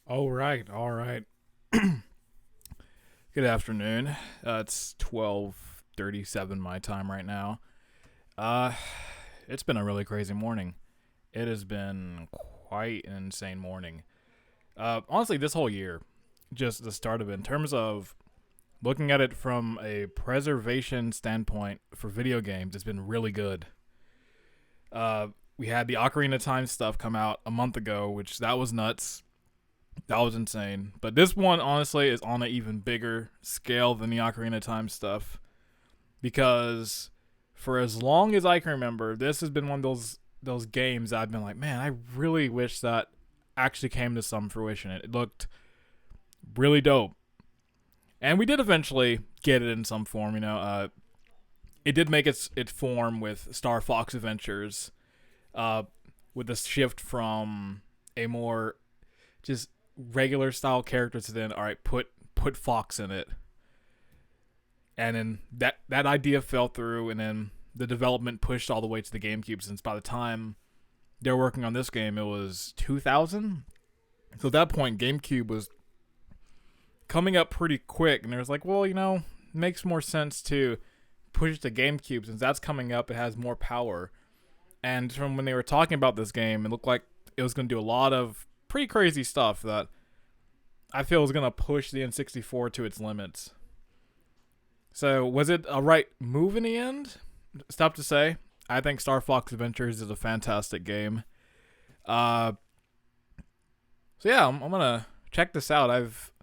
All right, all right. Good afternoon. It's 12:37 my time right now. Uh, it's been a really crazy morning. It has been quite an insane morning. Honestly, this whole year, just the start of it, in terms of looking at it from a preservation standpoint for video games, it's been really good. We had the Ocarina of Time stuff come out a month ago, which that was nuts. That was insane. But this one, honestly, is on an even bigger scale than the Ocarina of Time stuff. Because for as long as I can remember, this has been one of those games that I've been like, man, I really wish that actually came to some fruition. It looked really dope. And we did eventually get it in some form, it did make its form with Star Fox Adventures, with the shift from a more just regular style character to then, all right, put Fox in it, and then that idea fell through, and then the development pushed all the way to the GameCube. Since by the time they're working on this game, it was 2000. So at that point, GameCube was coming up pretty quick, and there's like, well, it makes more sense to push it to GameCube since that's coming up. It has more power. And from when they were talking about this game, it looked like it was going to do a lot of pretty crazy stuff that I feel is going to push the N64 to its limits. So, was it a right move in the end? It's tough to say. I think Star Fox Adventures is a fantastic game. So yeah, I'm gonna check this out. I've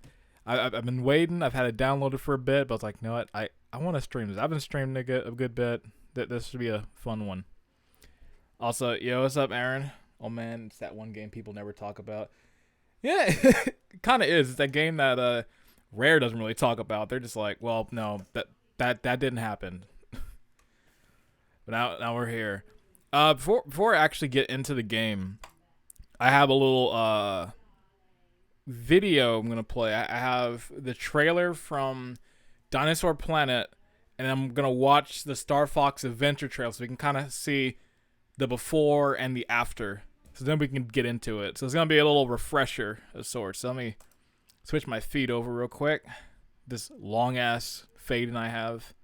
been waiting. I've had it downloaded for a bit, but I was like, no, I want to stream this. I've been streaming a good bit. This should be a fun one. Also, yo, what's up, Aaron? Oh man, it's that one game people never talk about. Yeah, it kind of is. It's that game that Rare doesn't really talk about. They're just like, well, no, that didn't happen. But now we're here. Before I actually get into the game, I have a little video I'm gonna play. I have the trailer from Dinosaur Planet, and I'm gonna watch the Star Fox Adventure trailer so we can kind of see the before and the after. So then we can get into it. So it's going to be a little refresher of sorts. So let me switch my feed over real quick. This long-ass fade I have.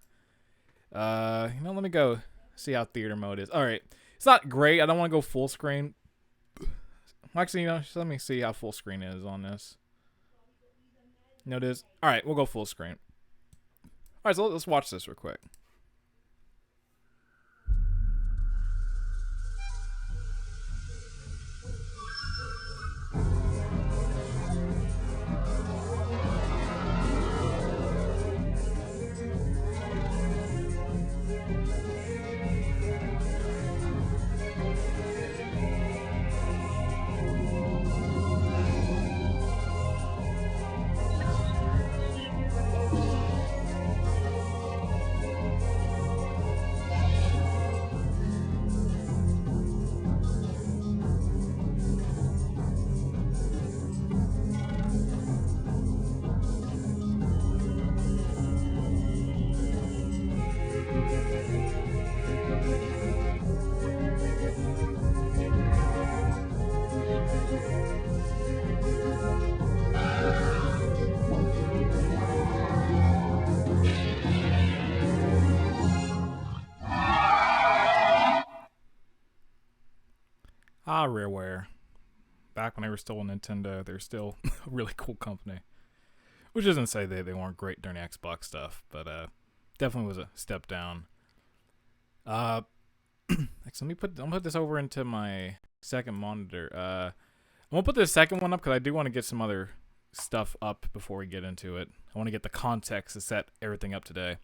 Let me go see how theater mode is. All right. It's not great. I don't want to go full screen. Actually, just let me see how full screen is on this. It is. All right, we'll go full screen. All right, so let's watch this real quick. Rareware. Back when they were still a Nintendo, they're still a really cool company. Which doesn't say they weren't great during the Xbox stuff, but definitely was a step down. Let me put this over into my second monitor. I'm gonna put this second one up because I do want to get some other stuff up before we get into it. I want to get the context to set everything up today.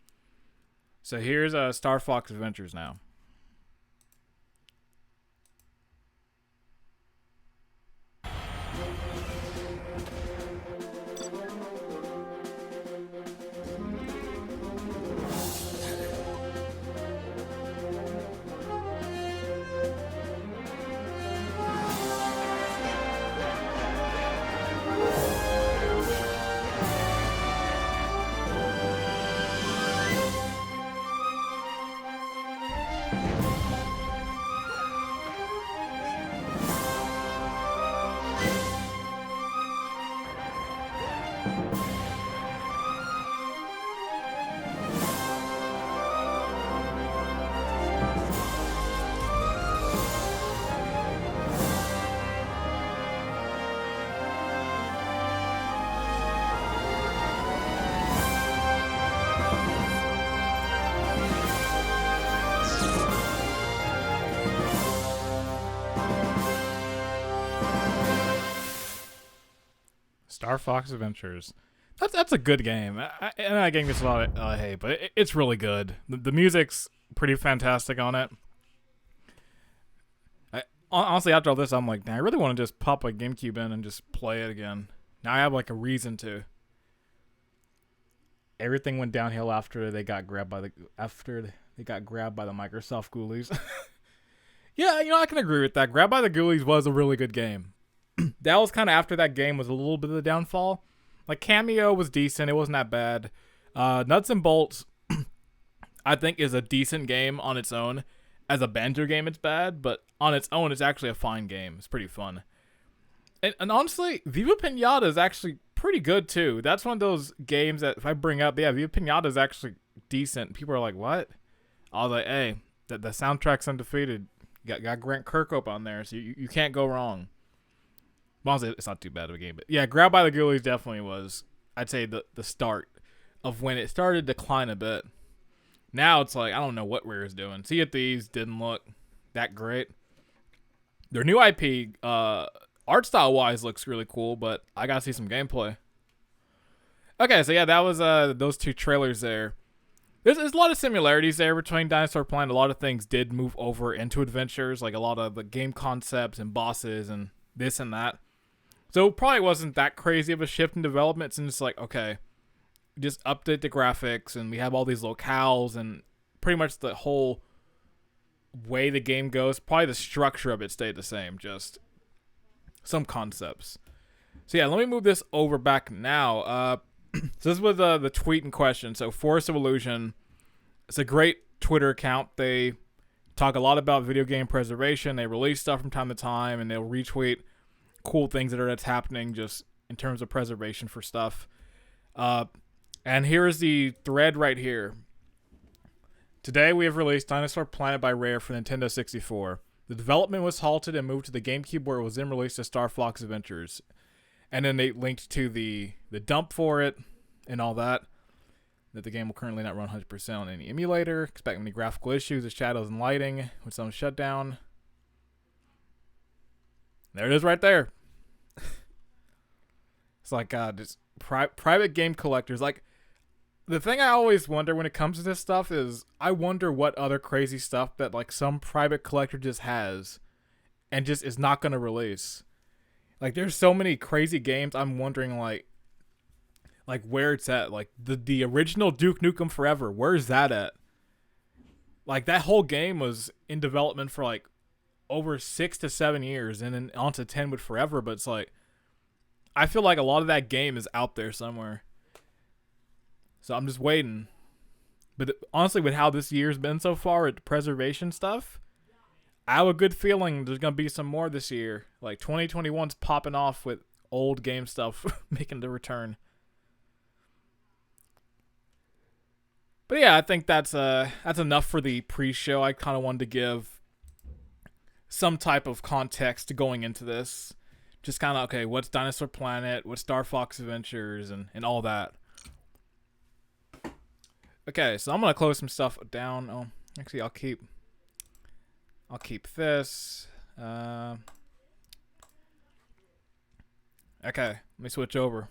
So here's Star Fox Adventures now. Star Fox Adventures. That's a good game. And that game gets a lot of hate, but it's really good. The music's pretty fantastic on it. Honestly, after all this, I'm like, I really want to just pop a GameCube in and just play it again. Now I have like a reason to. Everything went downhill after they got grabbed by the Microsoft ghoulies. Yeah, you know, I can agree with that. Grabbed by the Ghoulies was a really good game. That was kind of after that game was a little bit of the downfall. Like, Cameo was decent. It wasn't that bad. Nuts and Bolts, I think, is a decent game on its own. As a banjo game, it's bad, but on its own, it's actually a fine game. It's pretty fun. And honestly, Viva Pinata is actually pretty good, too. That's one of those games that, if I bring up, yeah, Viva Pinata is actually decent. People are like, what? I was like, hey, the soundtrack's undefeated. Got Grant Kirkhope on there, so you can't go wrong. Honestly, it's not too bad of a game. But yeah, Grabbed by the Ghoulies definitely was, I'd say, the start of when it started to decline a bit. Now it's like, I don't know what Rare is doing. Sea of Thieves didn't look that great. Their new IP, art style-wise, looks really cool, but I gotta see some gameplay. Okay, so yeah, that was those two trailers there. There's a lot of similarities there between Dinosaur Planet. A lot of things did move over into adventures, like a lot of the game concepts and bosses and this and that. So it probably wasn't that crazy of a shift in development, since it's like, okay, just update the graphics and we have all these locales and pretty much the whole way the game goes. Probably the structure of it stayed the same, just some concepts. So yeah, let me move this over back now. So this was the tweet in question. So Forest of Illusion, it's a great Twitter account. They talk a lot about video game preservation. They release stuff from time to time, and they'll retweet cool things that's happening just in terms of preservation for stuff. And here is the thread right here. Today we have released Dinosaur Planet by Rare for Nintendo 64. The development was halted and moved to the GameCube, where it was then released as Star Fox Adventures. And then they linked to the dump for it and all that. That the game will currently not run 100% on any emulator. Expect many graphical issues with shadows and lighting with some shutdown. There it is right there. It's like, just private game collectors. Like, the thing I always wonder when it comes to this stuff is, I wonder what other crazy stuff that like some private collector just has and just is not going to release. Like, there's so many crazy games. I'm wondering, like where it's at. Like, the original Duke Nukem Forever, where's that at? Like, that whole game was in development for, like, over 6 to 7 years, and then onto 10 with Forever, but it's like, I feel like a lot of that game is out there somewhere. So I'm just waiting. But honestly, with how this year's been so far at preservation stuff, I have a good feeling there's going to be some more this year. Like, 2021's popping off with old game stuff making the return. But yeah, I think that's enough for the pre-show. I kind of wanted to give some type of context going into this. Just kind of, okay, what's Dinosaur Planet, what's Star Fox Adventures, and all that. Okay, so I'm going to close some stuff down. Oh, actually, I'll keep this. Okay, let me switch over.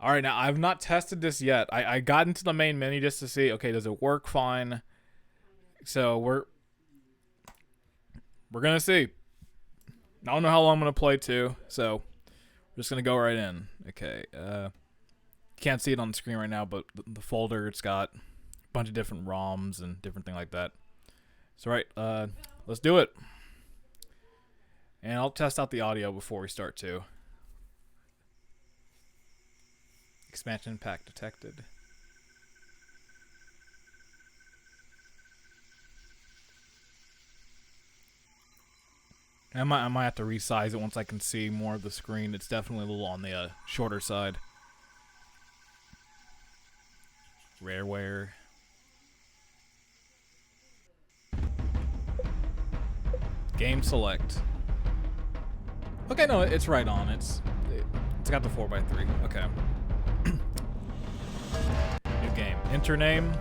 Alright, now I've not tested this yet. I got into the main menu just to see, okay, does it work fine? So we're gonna see. I don't know how long I'm gonna play too, so we're just gonna go right in. Okay, can't see it on the screen right now, but the folder, it's got a bunch of different ROMs and different things like that. So right, let's do it. And I'll test out the audio before we start too. Expansion pack detected. I might have to resize it once I can see more of the screen. It's definitely a little on the shorter side. Rareware. Game select. Okay, no, it's right on. It's got the 4x3. Okay. New game. Enter name.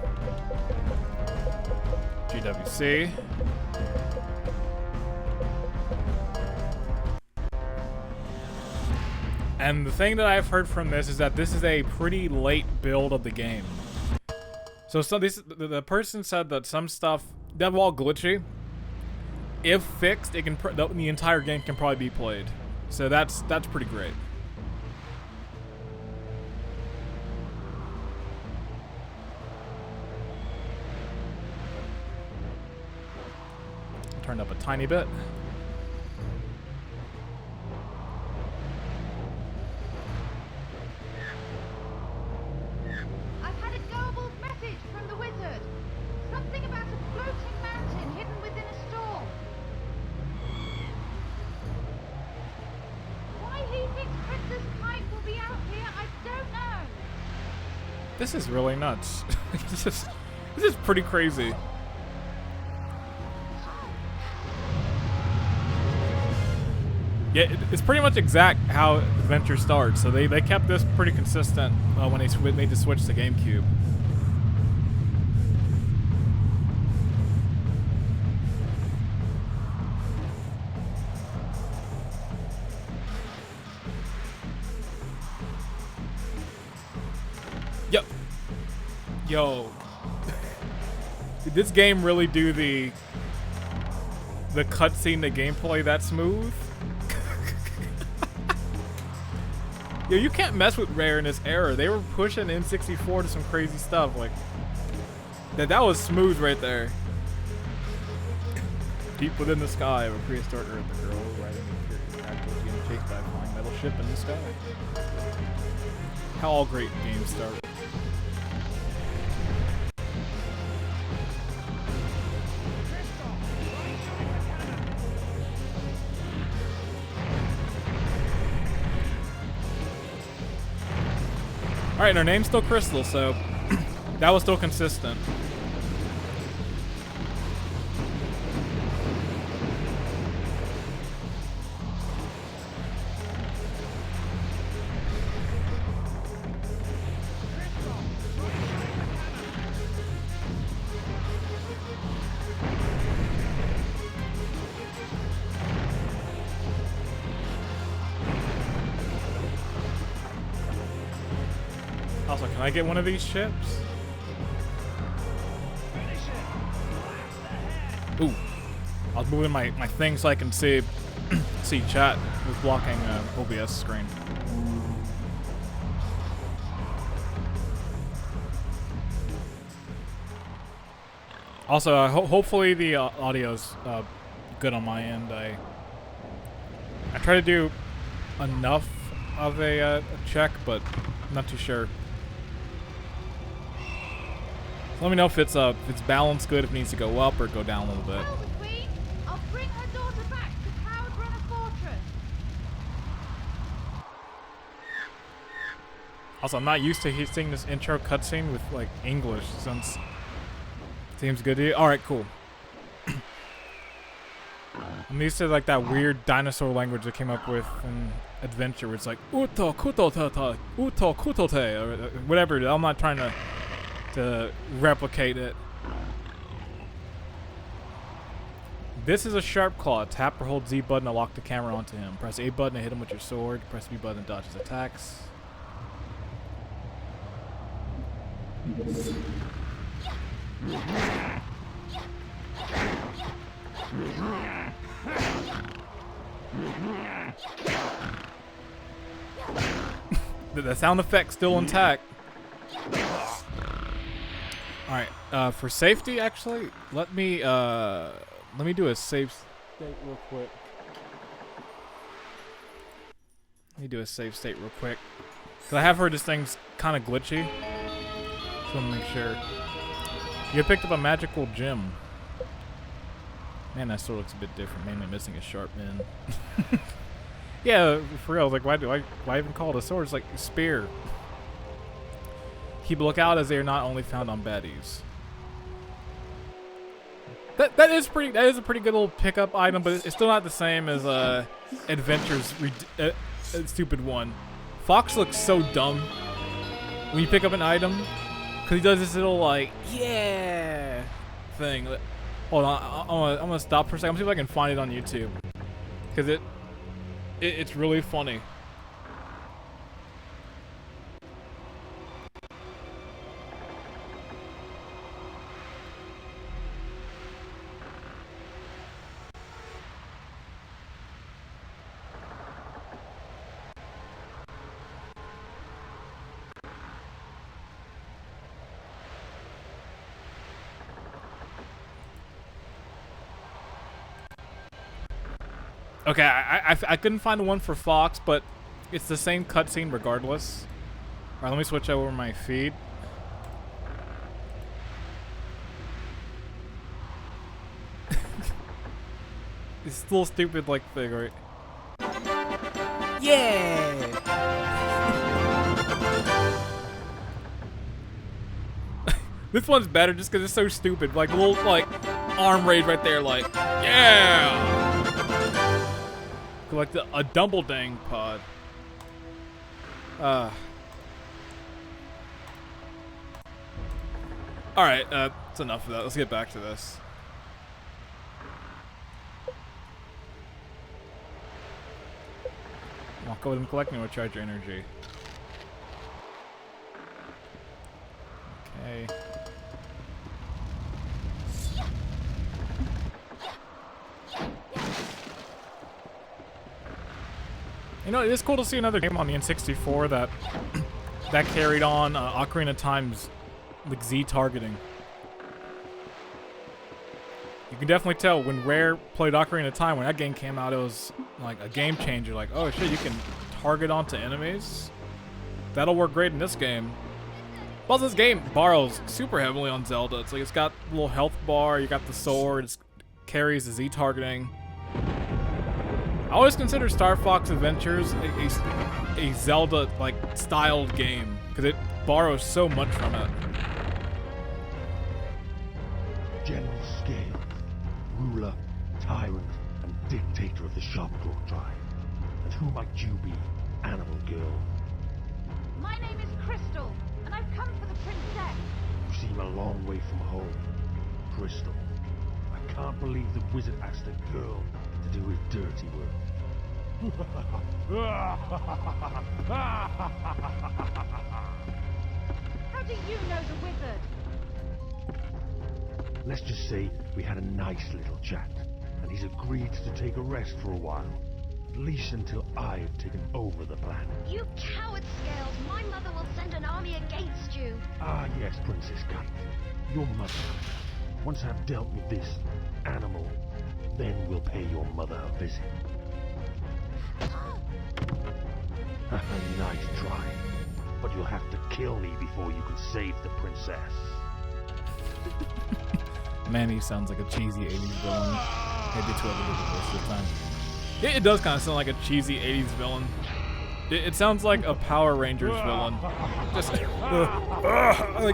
GWC. And the thing that I've heard from this is that this is a pretty late build of the game. So the person said that some stuff, they're all glitchy. If fixed, it can the entire game can probably be played. So that's pretty great. Turned up a tiny bit. I've had a garbled message from the wizard. Something about a floating mountain hidden within a storm. Why he thinks Princess Kite will be out here, I don't know. This is really nuts. This is pretty crazy. Yeah, it's pretty much exact how Adventure starts. So they kept this pretty consistent when they made the switch to GameCube. Yep. Yo. Did this game really do the cutscene, the gameplay that smooth? Yo, you can't mess with Rare in this era. They were pushing N64 to some crazy stuff. Like, that was smooth right there. Deep within the sky of a prehistoric Earth, the girl riding a curious being chased by a flying metal ship in the sky. How all great games start. Alright, and her name's still Crystal, so that was still consistent. Also, can I get one of these ships? Ooh. I was moving my thing so I can see chat. It was blocking OBS screen. Also, hopefully the audio's good on my end. I try to do enough of a check, but I'm not too sure. So let me know if it's balanced good, if it needs to go up or go down a little bit. Tell the Queen I'll bring her daughter back to Cloud Runner Fortress. Also, I'm not used to seeing this intro cutscene with like English, since it seems good to you. All right, cool. I'm used to like that weird dinosaur language they came up with in Adventure, where it's like uto kutote, uto kutote, or whatever. I'm not trying to replicate it. This is a sharp claw. Tap or hold Z button to lock the camera onto him. Press A button to hit him with your sword. Press B button to dodge his attacks. The sound effect's still intact. Alright, for safety, actually, let me do a save state real quick. Let me do a save state real quick. Because I have heard this thing's kind of glitchy. Just want to make sure. You picked up a magical gem. Man, that sword looks a bit different. Mainly missing a sharp end. Yeah, for real. Like, why even call it a sword? It's like a spear. Keep a lookout, as they are not only found on baddies. That is a pretty good little pickup item, but it's still not the same as Adventure's stupid one. Fox looks so dumb when you pick up an item, because he does this little like yeah thing. Hold on, I'm gonna stop for a second. I'm gonna see if I can find it on YouTube, because it's really funny. Okay, I couldn't find the one for Fox, but it's the same cutscene regardless. All right, let me switch over my feed. It's still stupid like thing, right? Yeah. This one's better just because it's so stupid. Like little like arm raise right there, like yeah. Like a Dumbledang pod. All right, that's enough of that. Let's get back to this. Walk over and collect me or charge your energy. Okay. You know, it is cool to see another game on the N64 that that carried on Ocarina of Time's like Z targeting. You can definitely tell when Rare played Ocarina of Time, when that game came out, it was like a game changer. Like, oh shit, you can target onto enemies? That'll work great in this game. Plus, this game borrows super heavily on Zelda. It's like it's got a little health bar, you got the sword, it carries the Z targeting. I always consider Star Fox Adventures a Zelda like styled game because it borrows so much from it. General Scales, ruler, tyrant, and dictator of the Sharpclaw tribe. And who might you be, animal girl? My name is Crystal, and I've come for the princess. You seem a long way from home. Crystal, I can't believe the wizard asked a girl to do his dirty work. How do you know the wizard? Let's just say we had a nice little chat, and he's agreed to take a rest for a while. At least until I've taken over the planet. You coward, Scales! My mother will send an army against you! Ah yes, Princess Kite. Your mother. Once I've dealt with this animal, then we'll pay your mother a visit. Nice try. But you'll have to kill me before you can save the princess. Man, he sounds like a cheesy 80s villain. Maybe it's what it is this time. Yeah, it does kind of sound like a cheesy 80s villain. It sounds like a Power Rangers villain. Just like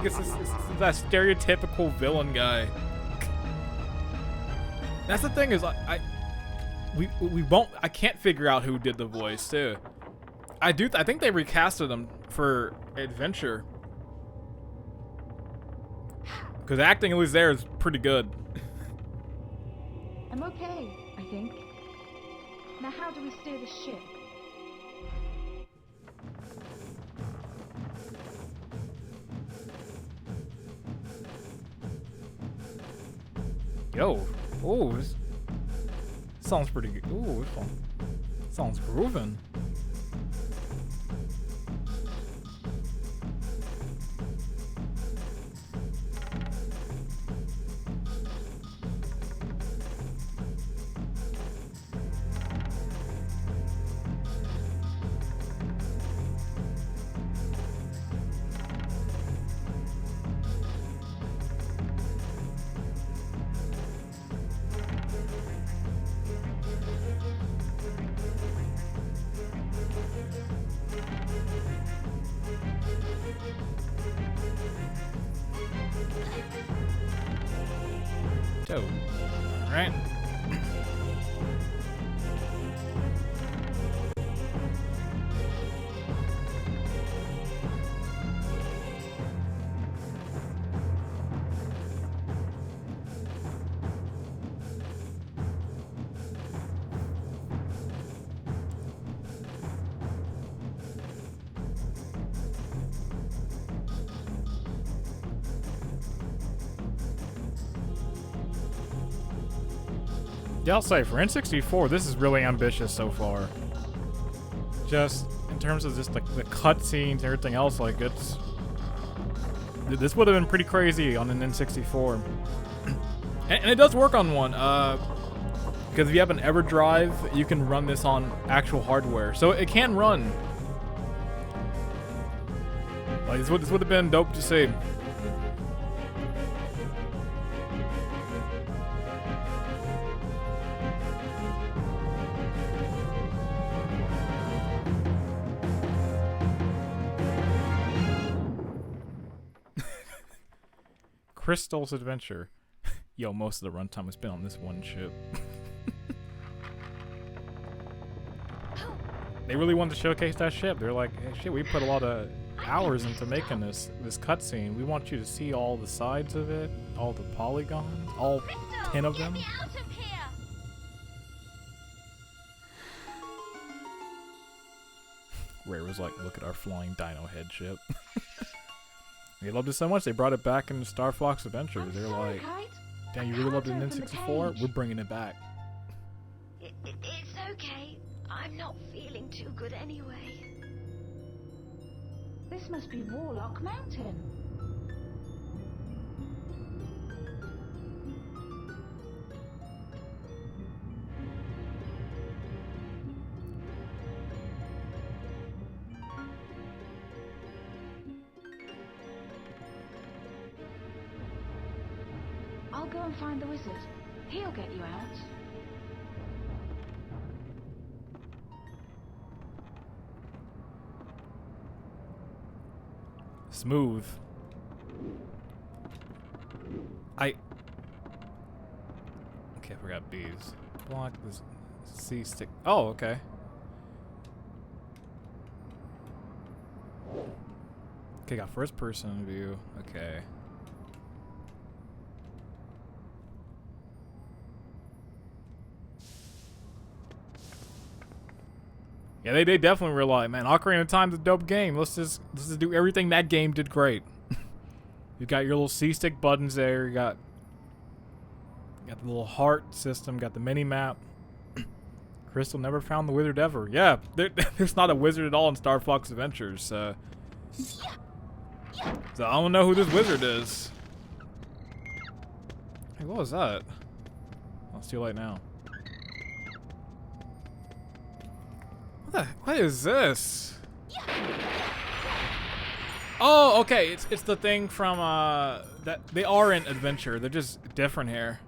it's that stereotypical villain guy. That's the thing is we won't. I can't figure out who did the voice too. I think they recasted him for Adventure because acting at least there is pretty good. I'm okay, I think. Now how do we steer the ship? Yo, oh, this sounds pretty good. Ooh, this one sounds grooving. So, right. Yeah, I'll say for N64, this is really ambitious so far. Just in terms of just like the cutscenes and everything else, like this would have been pretty crazy on an N64, and it does work on one. Because if you have an EverDrive, you can run this on actual hardware. So it can run. Like, this would have been dope to see. Crystal's Adventure. Yo, most of the runtime was spent on this one ship. They really wanted to showcase that ship. They're like, hey, shit, we put a lot of hours into making this cutscene. We want you to see all the sides of it, all the polygons, all 10 of them. Get me out of here! Ray was like, look at our flying dino head ship. They loved it so much, they brought it back in Star Fox Adventures. They're like, damn, you really loved it in N64? We're bringing it back. It's okay. I'm not feeling too good anyway. This must be Warlock Mountain. I'll go and find the wizard. He'll get you out. Smooth. Okay, I forgot B's. Block this C stick. Oh, okay. Okay, got first person view. Okay. Yeah, they definitely were like, man, Ocarina of Time's a dope game. Let's just do everything that game did great. You got your little C-stick buttons there. You got the little heart system. Got the mini map. Crystal never found the wizard ever. Yeah, there's not a wizard at all in Star Fox Adventures. So I don't know who this wizard is. Hey, what was that? Oh, it's too late now. What is this? Oh, okay. It's the thing from that they are in Adventure. They're just different here.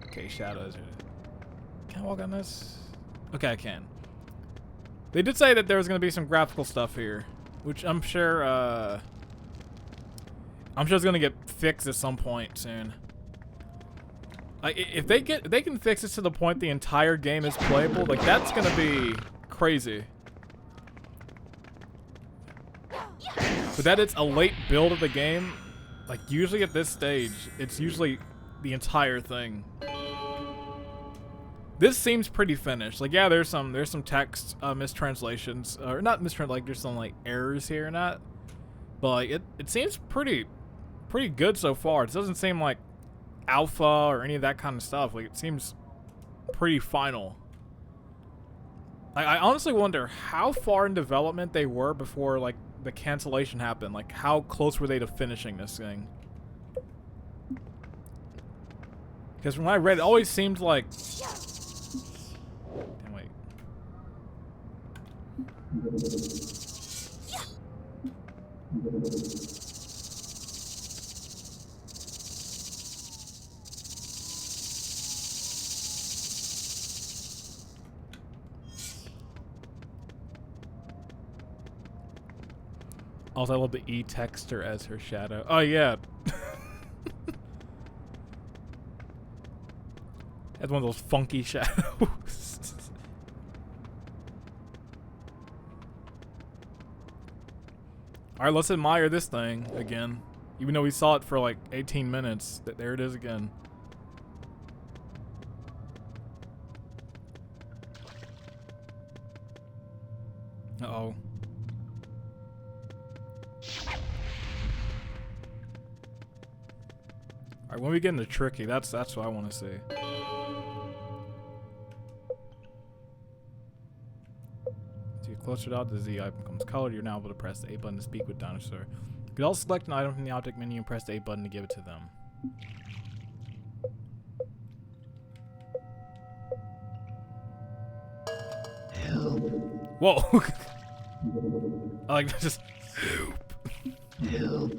Okay, shadows. Can I walk on this? Okay, I can. They did say that there was gonna be some graphical stuff here, which I'm sure it's gonna get fixed at some point soon. Like, if they can fix it to the point the entire game is playable, like, that's gonna be crazy. But that it's a late build of the game, like, usually at this stage, it's usually the entire thing. This seems pretty finished. Like, yeah, there's some text mistranslations, or not like there's some like errors here and that, but like it seems pretty good so far. It doesn't seem like alpha or any of that kind of stuff. Like, it seems pretty final. I honestly wonder how far in development they were before like the cancellation happened. Like, how close were they to finishing this thing? Because when I read it always seemed like, damn, wait. Also, I love the E-texter as her shadow. Oh, yeah. That's one of those funky shadows. Alright, let's admire this thing again. Even though we saw it for like 18 minutes. There it is again. Uh-oh. Alright, when we get into tricky, that's what I want to see. As you get closer to the Z item becomes colored, you're now able to press the A button to speak with Dinosaur. You can also select an item from the object menu and press the A button to give it to them. Whoa. I like just Help.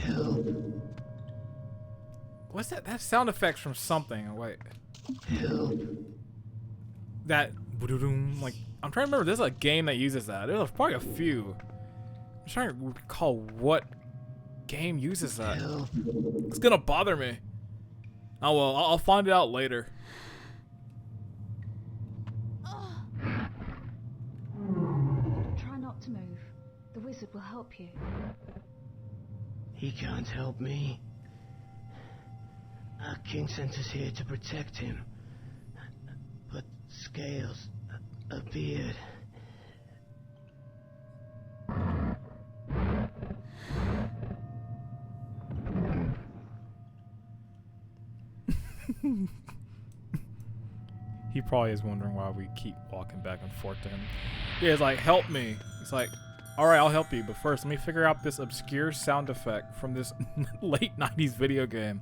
Help. What's that? That sound effects from something. Wait. Help. That like I'm trying to remember. There's a game that uses that. There's probably a few. I'm trying to recall what game uses that. Help. It's gonna bother me. Oh well, I'll find it out later. Try not to move. The wizard will help you. He can't help me. Our king sent us here to protect him. But Scales appeared. He probably is wondering why we keep walking back and forth to him. Yeah, he's like, help me. He's like, alright, I'll help you, but first let me figure out this obscure sound effect from this late 90s video game.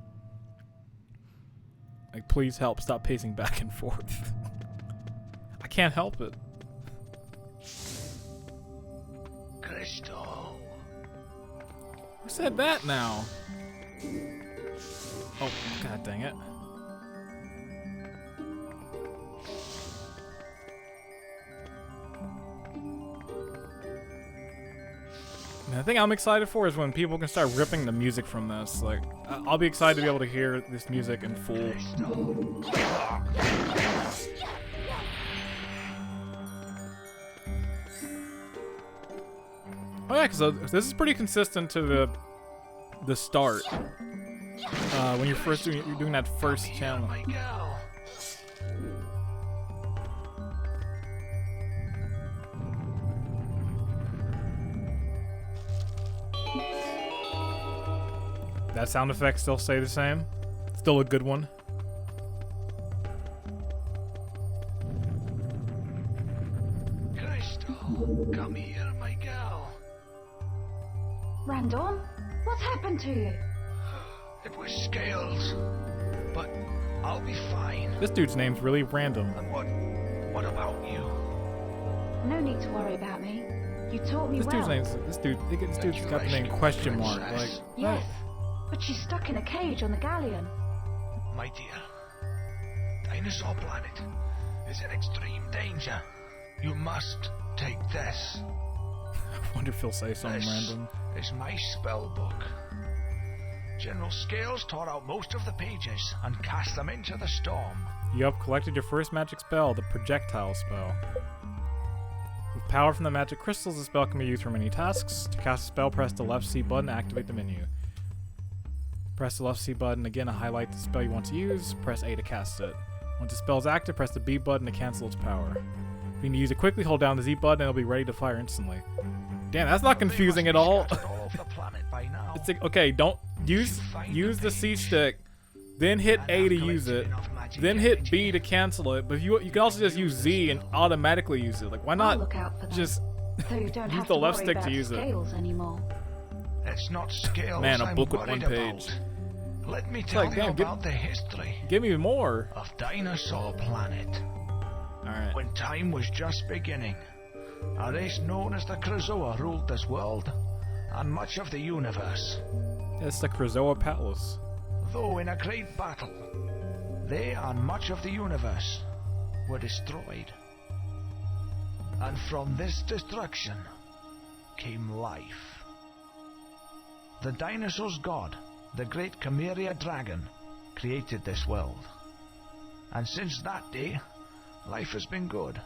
Like, please help, stop pacing back and forth. I can't help it. Crystal. Who said that now? Oh, god dang it. Man, the thing I'm excited for is when people can start ripping the music from this. Like, I'll be excited to be able to hear this music in full. Oh yeah, because this is pretty consistent to the start. When you're first doing, you're doing that first channel. That sound effect still stay the same. Still a good one. Crystal, come here, my girl. Random, what's happened to you? It was Scales, but I'll be fine. This dude's name's really random. And what about you? No need to worry about me. You taught me This well. dude's name's this dude's got the name question mark. Like, Yes, but she's stuck in a cage on the galleon. My dear, Dinosaur Planet is in extreme danger. You must take this. I wonder if he'll say something random. This is my spell book. General Scales tore out most of the pages and cast them into the storm. You have collected your first magic spell, the projectile spell. With power from the magic crystals, the spell can be used for many tasks. To cast a spell, press the left C button to activate the menu. Press the left C button again to highlight the spell you want to use. Press A to cast it. Once the spell is active, press the B button to cancel its power. If you need to use it quickly, hold down the Z button and it'll be ready to fire instantly. Damn, that's not confusing at all. It's like, okay, don't use the C stick, then hit A to use it, then hit B to cancel it. But you can also just use Z and automatically use it. Like, why I'll not look out for them, just so you don't use have the to left worry stick about to use it? Scales anymore. It's not Scales. Man, a I'm book with worried one page. about. Let me tell like, you damn, about the history give me more. of Dinosaur Planet. Alright. When time was just beginning, a race known as the Krazoa ruled this world and much of the universe. It's the Krazoa Palace. Though in a great battle, they and much of the universe were destroyed. And from this destruction came life. The dinosaurs' god, the great Chimeria dragon, created this world. And since that day, life has been good.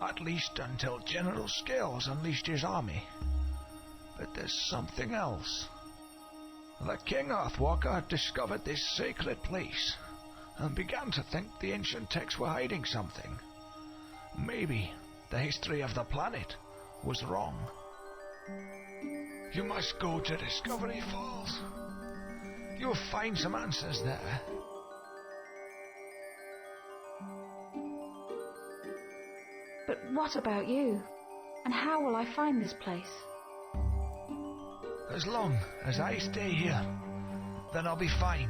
At least until General Scales unleashed his army. But there's something else. The King Earthwalker discovered this sacred place and began to think the ancient texts were hiding something. Maybe the history of the planet was wrong. You must go to Discovery Falls. You'll find some answers there. But what about you? And how will I find this place? As long as I stay here, then I'll be fine.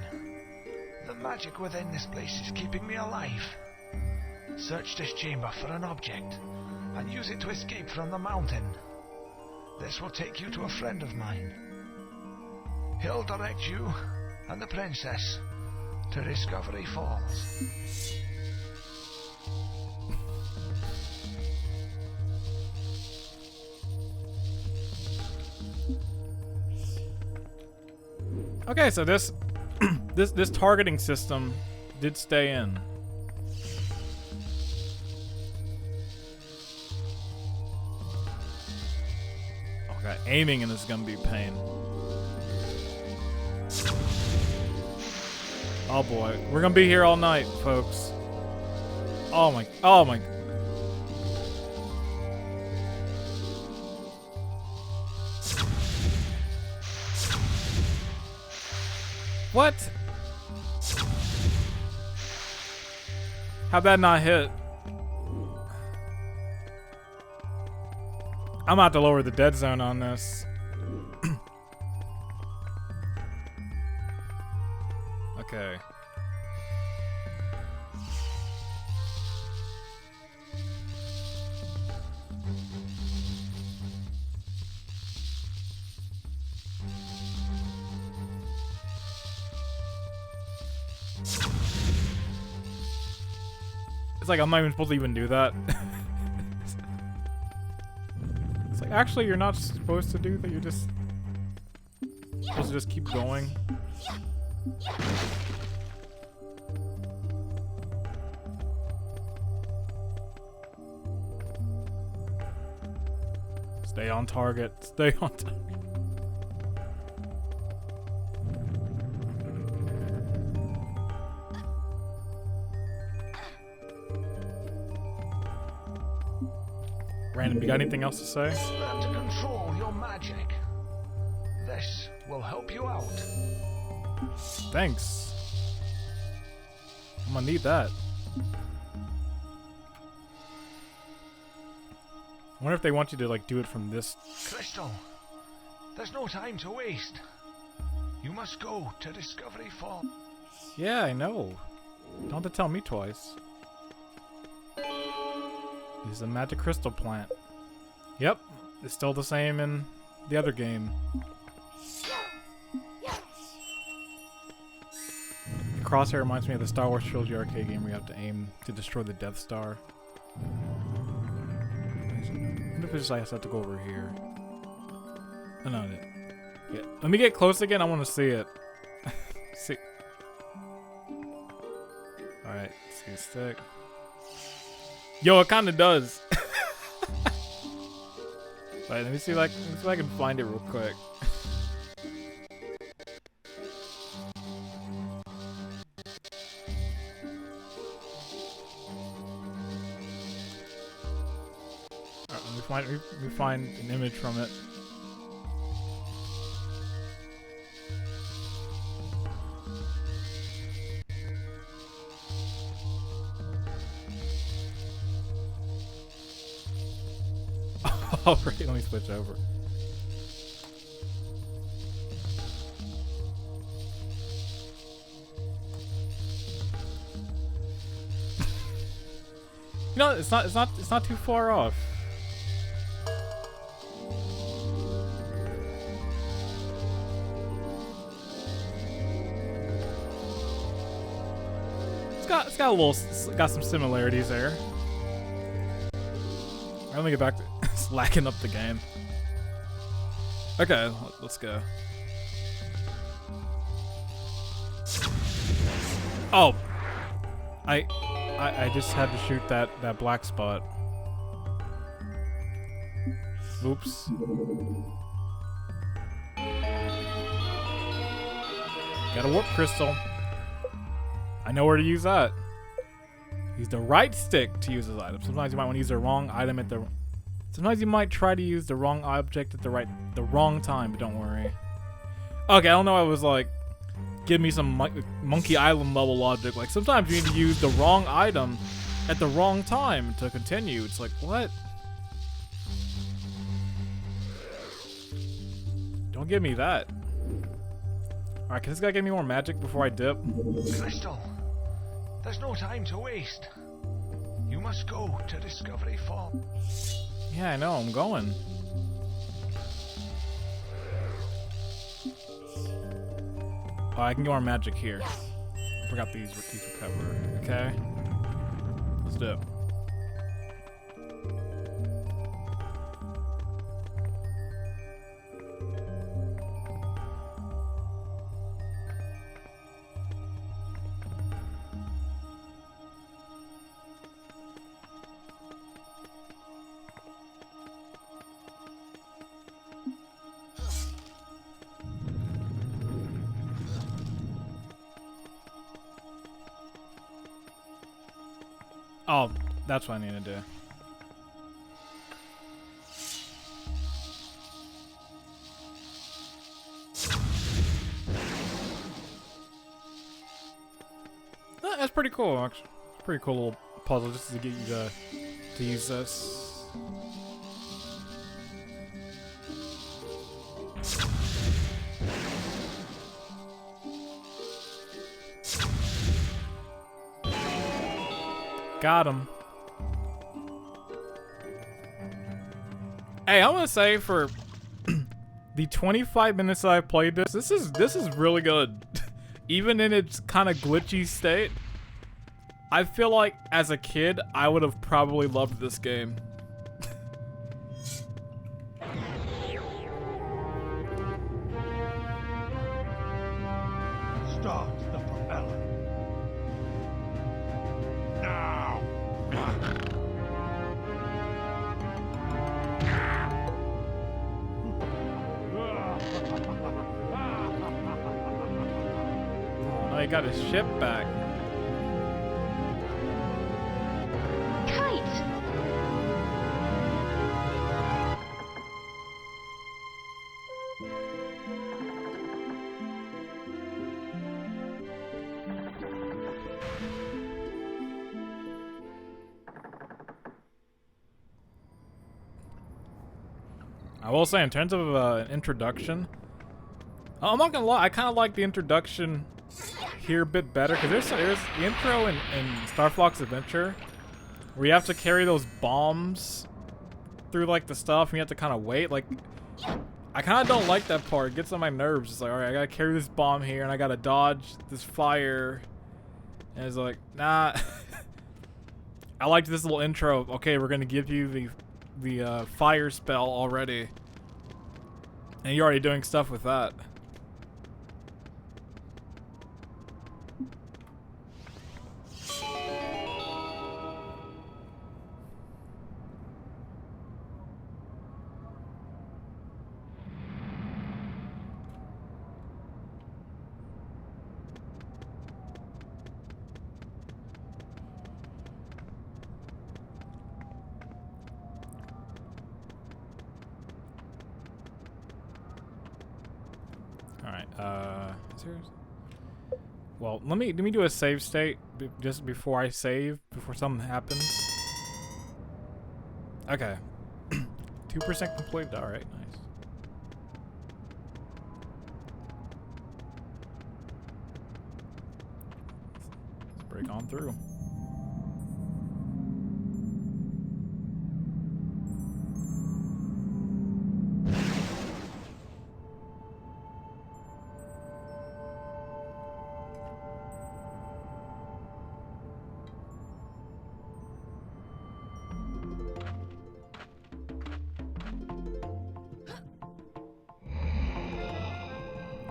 The magic within this place is keeping me alive. Search this chamber for an object and use it to escape from the mountain. This will take you to a friend of mine. He'll direct you and the princess to Discovery Falls. Okay, so this this targeting system did stay in. Okay, aiming in this is gonna be a pain. Oh boy, we're gonna be here all night, folks. Oh my. What? How'd that not hit? I'm about to lower the dead zone on this. Okay. It's like I'm not even supposed to even do that. It's like, actually, you're not supposed to do that. You're just supposed to just keep going. Stay on target. Stay on target. Random, you got anything else to say? Learn to control your magic. This will help you out. Thanks. I'm gonna need that. I wonder if they want you to like do it from this. Crystal, there's no time to waste. You must go to Discovery Falls. Yeah, I know. Don't have to tell me twice. This is a magic crystal plant. Yep, it's still the same in the other game. The crosshair reminds me of the Star Wars Trilogy arcade game where you have to aim to destroy the Death Star. I wonder if it's just I have to go over here. Oh, no, yeah. Let me get close again. I want to see it. See. Alright, see a stick. Yo, it kind of does. Wait, let me see if I can find it real quick. Alright, let me find an image from it. Alright, let me switch over. You know, it's not too far off. It's got some similarities there. Alright, let me get back to slacking up the game. Okay, let's go. Oh, I just had to shoot that black spot. Oops. Got a warp crystal. I know where to use that. Use the right stick to use this item. Sometimes you might want to use the wrong item at the. Sometimes you might try to use the wrong object at the wrong time, but don't worry. Okay, I don't know. I was like, give me some Monkey Island level logic. Like sometimes you need to use the wrong item at the wrong time to continue. It's like what? Don't give me that. All right, can this guy give me more magic before I dip? Crystal, there's no time to waste. You must go to Discovery Falls. Yeah, I know. I'm going. Oh, I can go on magic here. Forgot these recover. Okay. Let's do it. Oh, that's what I need to do. That's pretty cool, actually. It's a pretty cool little puzzle just to get you to use this. Got him. Hey, I'm gonna say for the 25 minutes that I played this is really good. Even in its kind of glitchy state, I feel like as a kid I would have probably loved this game. Start the propeller. Now! Oh, he got his ship back. Kite! I will say, in terms of introduction, I'm not gonna lie, I kind of like the introduction here a bit better, because there's the intro in Star Fox Adventure where you have to carry those bombs through like the stuff and you have to kind of wait. Like, I kind of don't like that part. It gets on my nerves. It's like, alright, I gotta carry this bomb here and I gotta dodge this fire, and it's like, nah. I liked this little intro. Okay, we're gonna give you the fire spell already, and you're already doing stuff with that. Well, let me do a save state just before I save, before something happens. Okay. 2% completed. All right, nice. Let's break on through.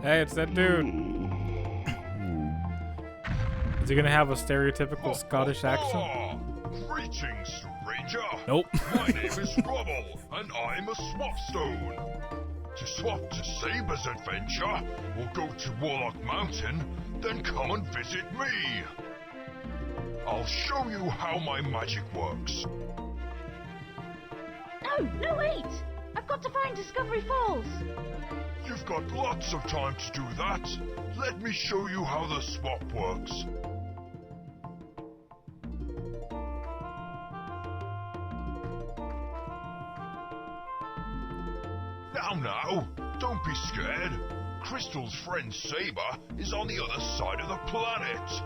Hey, it's that dude. Is he gonna have a stereotypical Scottish accent? Greetings, stranger. Nope. My name is Rubble, and I'm a swapstone. To swap to Saber's adventure, or go to Warlock Mountain, then come and visit me. I'll show you how my magic works. No, wait! I've got to find Discovery Falls! You've got lots of time to do that. Let me show you how the swap works. Now, don't be scared. Crystal's friend Saber is on the other side of the planet.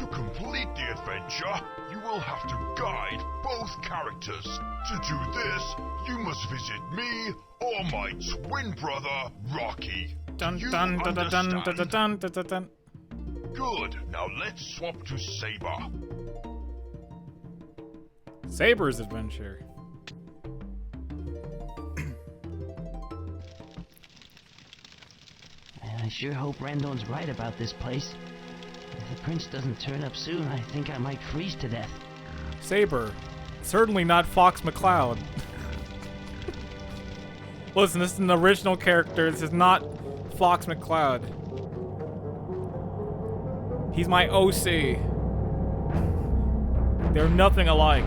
To complete the adventure, you will have to guide both characters. To do this, you must visit me or my twin brother, Rocky. Dun You dun dun dun dun dun understand? dun dun dun dun. Good. Now let's swap to Saber. Saber's adventure. I sure hope Randon's right about this place. If the prince doesn't turn up soon, I think I might freeze to death. Saber. Certainly not Fox McCloud. Listen, this is an original character. This is not Fox McCloud. He's my OC. They're nothing alike.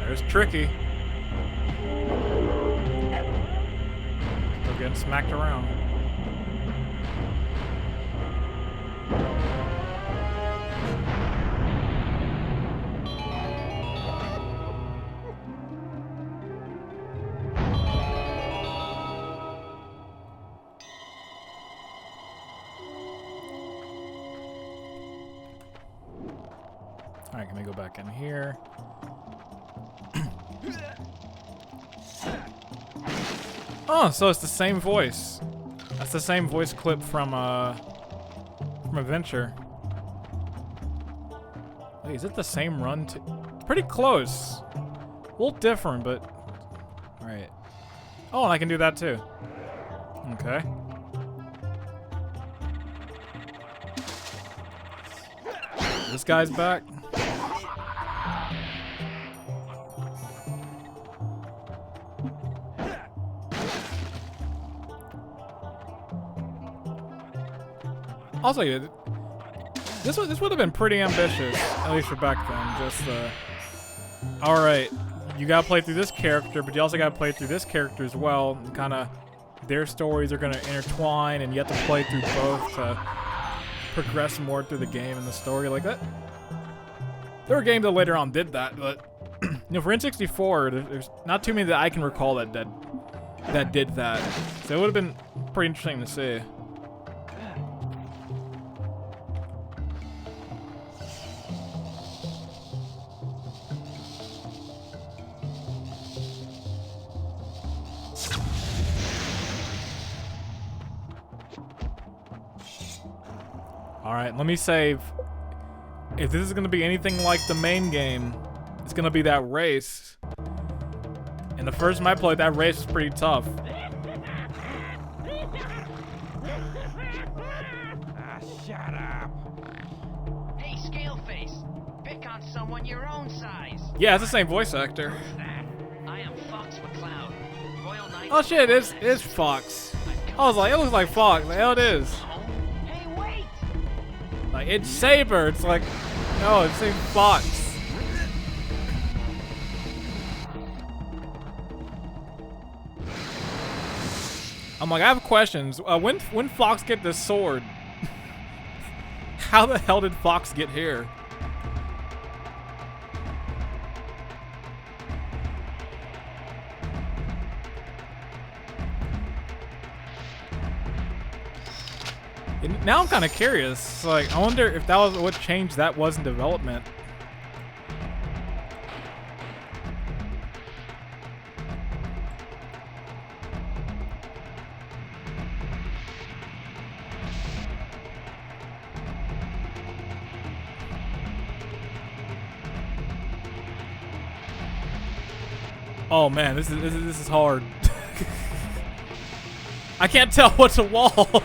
There's Tricky. Still getting smacked around. Alright, can we go back in here? Oh, so it's the same voice. That's the same voice clip from Adventure. Wait, is it the same run too? Pretty close. A little different, but... Alright. Oh, and I can do that too. Okay. This guy's back. Also, yeah, this would have been pretty ambitious, at least for back then. Just all right, you gotta play through this character, but you also gotta play through this character as well. And kind of, their stories are gonna intertwine, and you have to play through both to progress more through the game and the story like that. There were games that later on did that, but you know, for N64, there's not too many that I can recall that did that. So it would have been pretty interesting to see. Alright, let me save. If this is going to be anything like the main game, it's going to be that race. And the first time I played, that race was pretty tough. Shut up! Hey, Scaleface! Pick on someone your own size! Yeah, it's the same voice actor. That? I am Fox McCloud, Royal Knight. Oh shit, it is Fox. I was like, it looks like Fox. The hell it is. Hey, wait! Like, it's Saber. It's like, no, it's saying Fox. I'm like, I have questions. When Fox get this sword? How the hell did Fox get here? And now I'm kind of curious. Like, I wonder if that was what change that was in development. Oh man, this is hard. I can't tell what's a wall.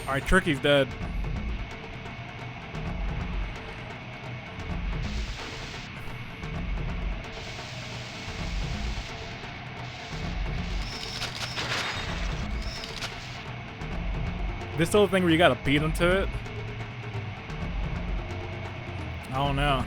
Alright, Tricky's dead. This little thing where you gotta beat him to it? I don't know.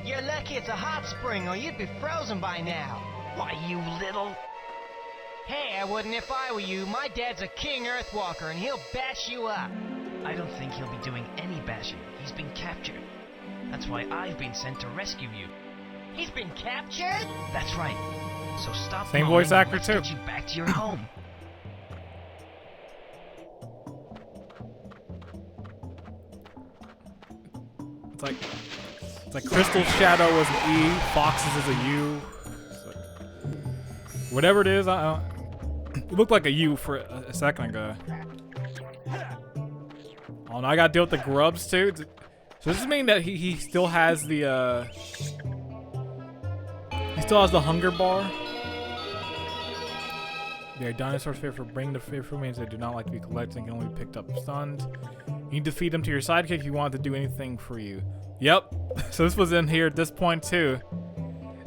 You're lucky it's a hot spring or you'd be frozen by now. Why, you little... Hey, I wouldn't if I were you. My dad's a king Earthwalker and he'll bash you up. I don't think he'll be doing any bashing. He's been captured. That's why I've been sent to rescue you. He's been captured? That's right. So stop Same moaning voice and actor, let's too. get you back to your home. It's like Crystal Shadow was an E, Fox's is a U. Whatever it is, it looked like a U for a second ago. Oh, now I gotta deal with the grubs too. So does this mean that he still has the he still has the hunger bar? Yeah, dinosaurs fear for bring the fear for means they do not like to be collected and can only be picked up stunned. You need to feed them to your sidekick if you want it to do anything for you. Yep. So this was in here at this point too.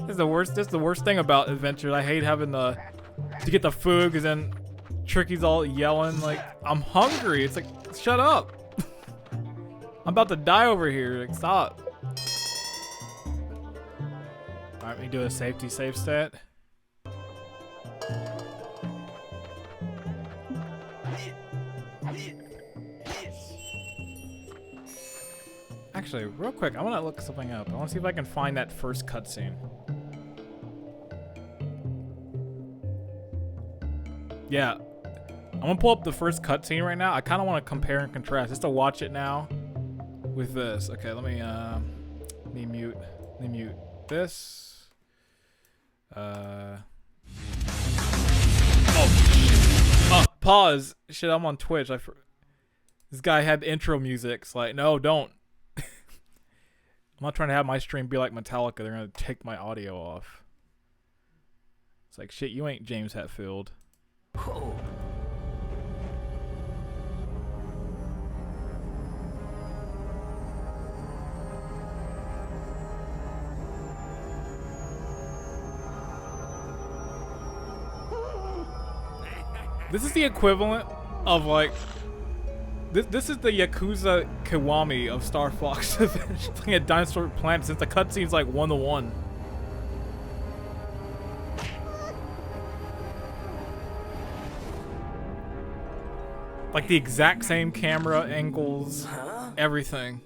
This is the worst. This is the worst thing about adventures. I hate having to get the food because then Tricky's all yelling like, "I'm hungry." It's like, shut up. I'm about to die over here. Like, stop. All right, let me do a safety save stat. Actually, real quick, I want to look something up. I want to see if I can find that first cutscene. Yeah, I'm gonna pull up the first cutscene right now. I kind of want to compare and contrast just to watch it now with this. Okay, let me mute this. Pause. Shit, I'm on Twitch. This guy had intro music. It's like, no, don't. I'm not trying to have my stream be like Metallica. They're gonna take my audio off. It's like, shit, you ain't James Hetfield. Whoa. This is the equivalent of like this is the Yakuza Kiwami of Star Fox playing a Dinosaur Planet since the cutscene's like 1-to-1. Like the exact same camera angles, everything.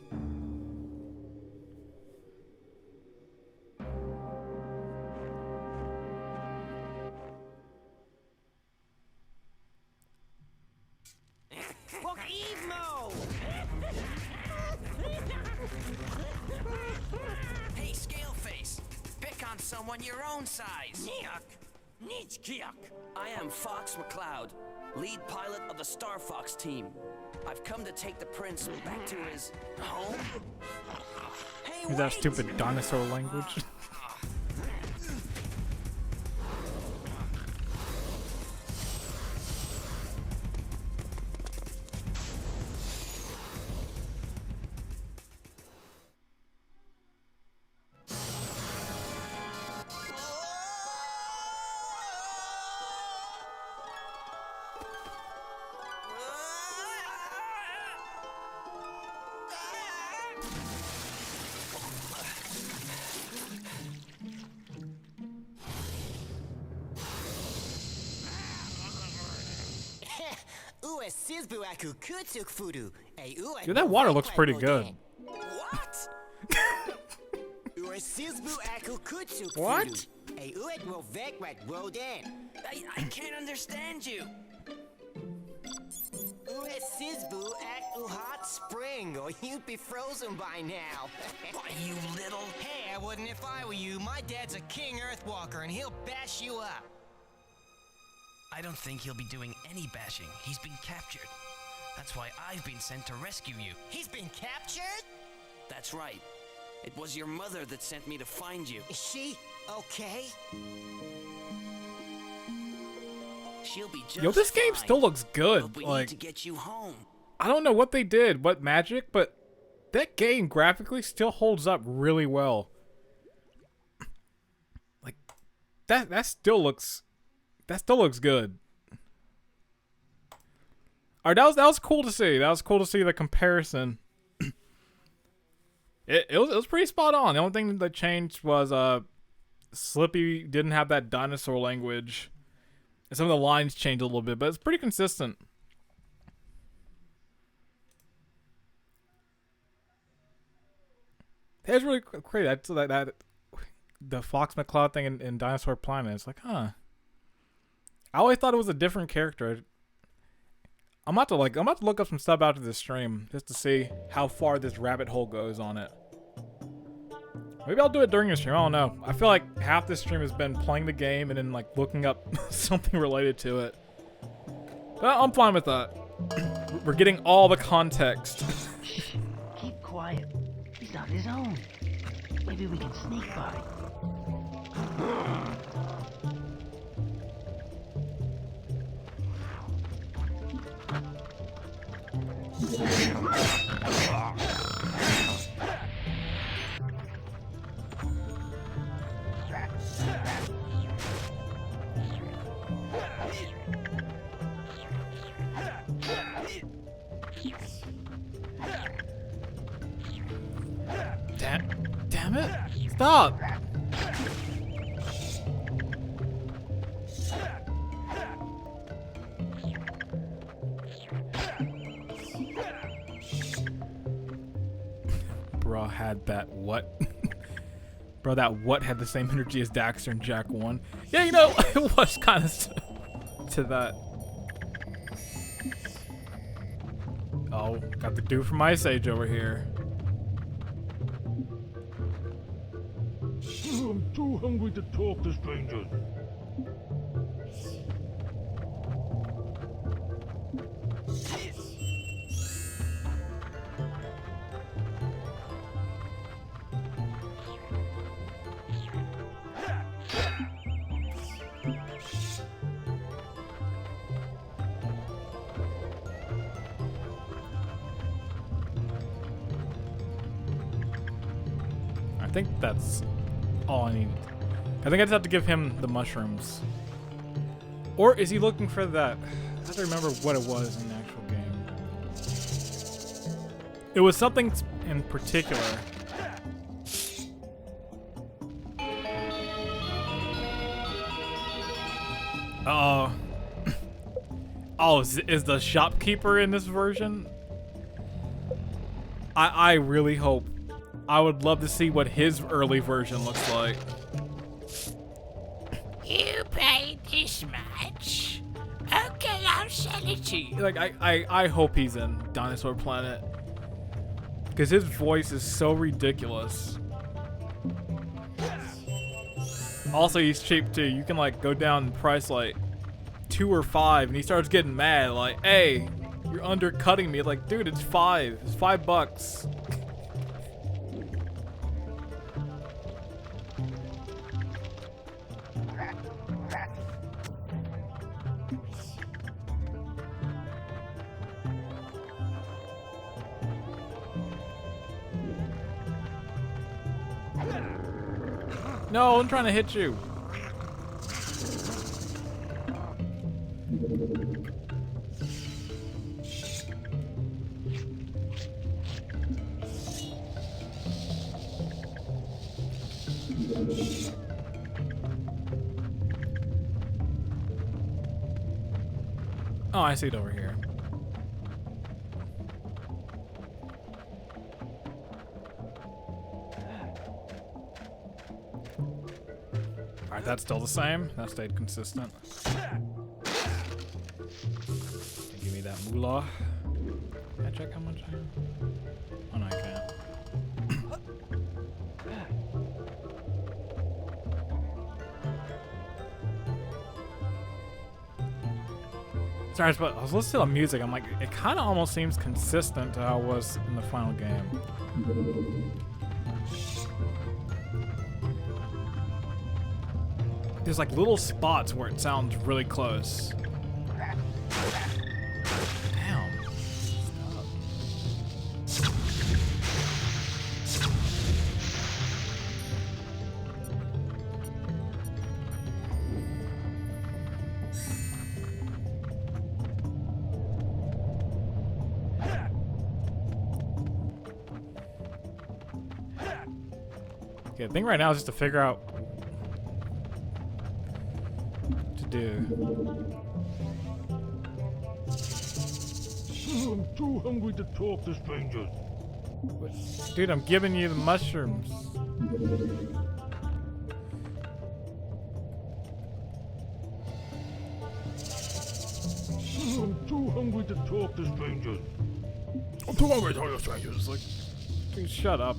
Hey, Scaleface, pick on someone your own size. I am Fox McCloud, lead pilot of the Star Fox team. I've come to take the prince back to his home. Hey, Is that stupid dinosaur language? Dude, that water looks pretty good. What? What? I can't understand you. Hot spring, or you'd be frozen by now. Why, you little... Hey, I wouldn't if I were you. My dad's a king Earthwalker, and he'll bash you up. I don't think he'll be doing any bashing. He's been captured. That's why I've been sent to rescue you. He's been captured? That's right. It was your mother that sent me to find you. Is she okay? She'll be just Yo, this game fine. still looks good. But we Like, need to get you home. I don't know what they did, what magic, but that game graphically still holds up really well. Like, that still looks good. Alright, that was cool to see. That was cool to see the comparison It was pretty spot on. The only thing that changed was Slippy didn't have that dinosaur language. And some of the lines changed a little bit, but it's pretty consistent. It's really crazy. That's that the Fox McCloud thing in Dinosaur Planet. It's like, huh. I always thought it was a different character. I'm about to look up some stuff after this stream just to see how far this rabbit hole goes on it. Maybe I'll do it during the stream. I don't know. I feel like half this stream has been playing the game and then like looking up something related to it. But I'm fine with that. We're getting all the context. Shh. Keep quiet. He's on his own. Maybe we can sneak by. Damn it! Stop! Bro had that what? Bro, that what had the same energy as Daxter and Jack 1. Yeah, you know, it was kind of to that. Oh, got the dude from Ice Age over here. I'm too hungry to talk to strangers. I think that's all I need. I think I just have to give him the mushrooms. Or is he looking for that? I have to remember what it was in the actual game. It was something in particular. Uh-oh. Oh, is the shopkeeper in this version? I really hope. I would love to see what his early version looks like. You paid this much? Okay, I'll sell it to you. Like, I hope he's in Dinosaur Planet. Because his voice is so ridiculous. Also, he's cheap too. You can like go down in price like 2 or 5 and he starts getting mad like, hey, you're undercutting me. Like, dude, it's 5. It's $5. No, I'm trying to hit you. Oh, I see it over here. Alright, that's still the same. That stayed consistent. Give me that moolah. Can I check how much I have? Oh no, I can't. Sorry, but I was listening to the music. I'm like, it kind of almost seems consistent to how it was in the final game. There's like little spots where it sounds really close. Damn. Okay, the thing right now is just to figure out what to do. I'm too hungry to talk to strangers. Dude, I'm giving you the mushrooms. I'm too hungry to talk to strangers. I'm too hungry to talk to strangers. Like, dude, shut up.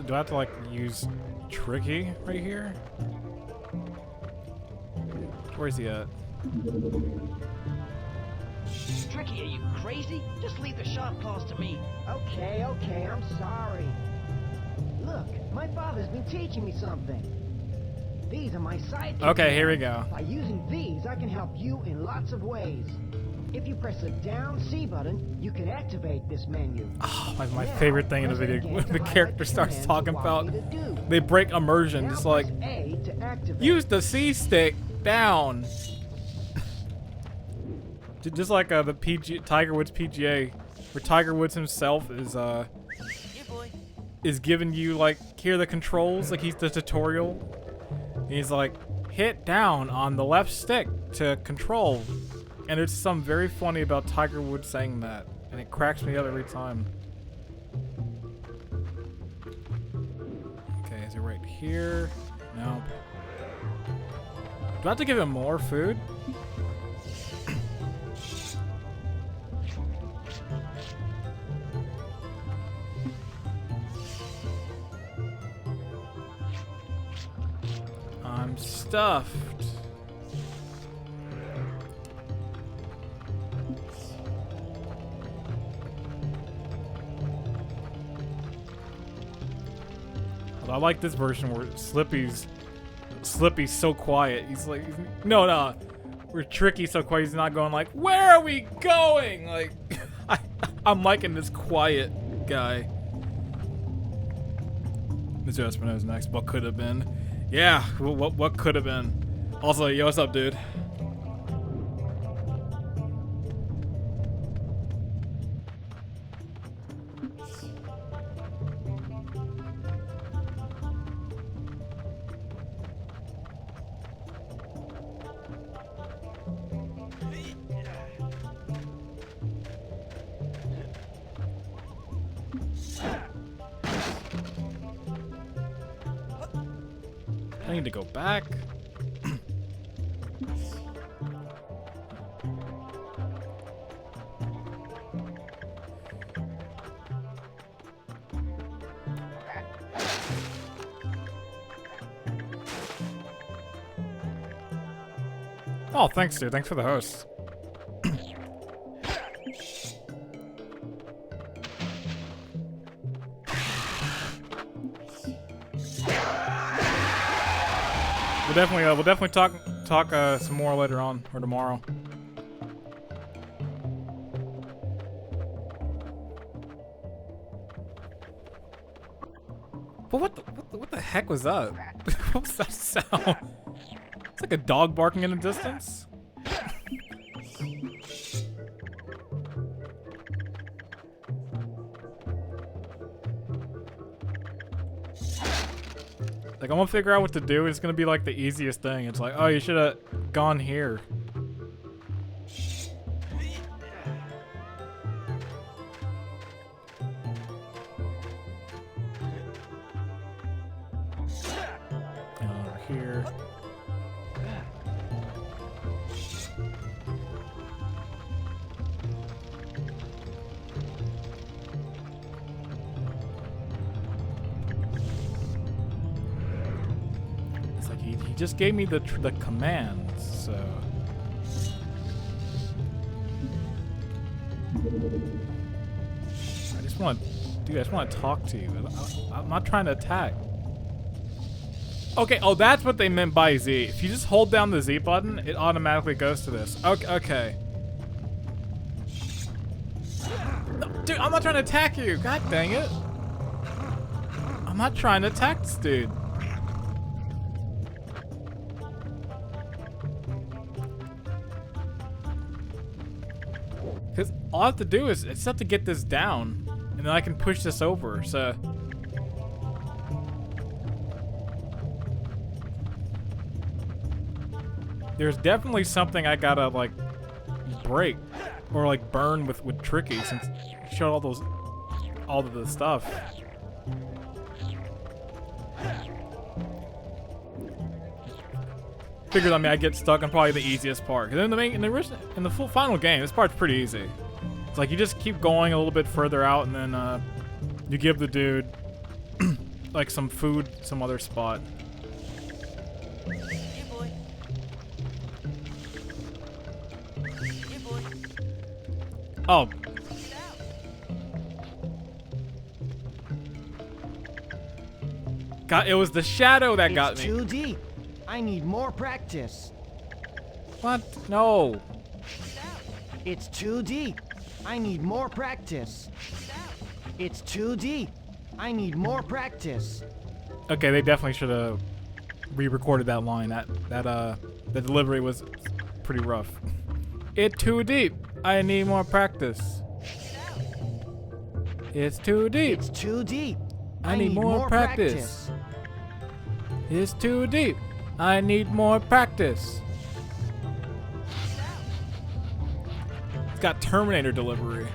Do I have to like use Tricky right here? Where's he at? Tricky, are you crazy? Just leave the shop calls to me. Okay, I'm sorry. Look, my father's been teaching me something. These are my sidekicks. Okay, here we go. By using these, I can help you in lots of ways. If you press the down C button, you can activate this menu. Oh, my favorite thing in the video when the character starts talking about they break immersion. Just like use the C stick down. Just like the Tiger Woods PGA, where Tiger Woods himself is giving you like here are the controls, like he's the tutorial. And he's like hit down on the left stick to control. And there's something very funny about Tiger Woods saying that, and it cracks me up every time. Okay, is it right here? Nope. Do I have to give him more food? I'm stuffed. I like this version where Slippy's so quiet. He's like, no. We're Tricky's so quiet. He's not going like, where are we going? Like, I'm liking this quiet guy. Mr. Espino's next. What could have been? Yeah, what could have been? Also, yo, what's up, dude? I need to go back. Oh, thanks, dude. Thanks for the host. We'll definitely talk some more later on or tomorrow. But what the heck was that? What was that sound? It's like a dog barking in the distance. Like, I'm gonna figure out what to do. It's gonna be like the easiest thing. It's like, oh, you should have gone here. And over here. He just gave me the commands, so. I just want to talk to you. I'm not trying to attack. Okay, oh, that's what they meant by Z. If you just hold down the Z button, it automatically goes to this. Okay. No, dude, I'm not trying to attack you. God dang it. I'm not trying to attack this dude. Because all I have to do is, I just have to get this down. And then I can push this over, so. There's definitely something I gotta, like, break. Or, like, burn with Tricky, since he showed all of the stuff. Figured, I mean, I get stuck on probably the easiest part. Because in the full final game, this part's pretty easy. It's like you just keep going a little bit further out, and then you give the dude like some food, some other spot. Here, boy. Here, boy. Oh. God, it was the shadow that got me. It's too deep. I need more practice. What? No. It's too deep. I need more practice. It's too deep. I need more practice. Okay, they definitely should have re-recorded that line. The delivery was pretty rough. It's too deep. I need more practice. It's too deep. It's too deep. I need more practice. It's too deep. I need more practice. It's got Terminator delivery.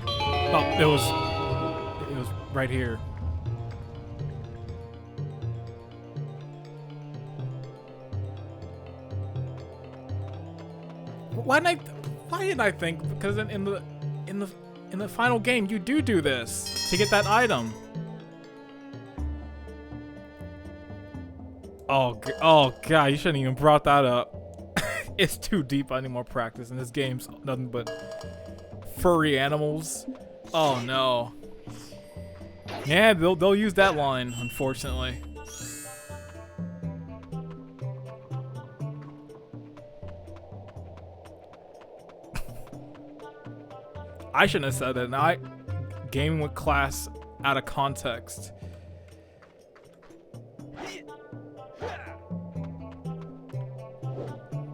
Oh, it was right here. Why didn't I think? Because in the final game you do this to get that item. Oh god, you shouldn't even brought that up. It's too deep. I need more practice. And this game's nothing but furry animals. Oh no. Yeah, they'll use that line, unfortunately. I shouldn't have said that. Now gaming with class out of context.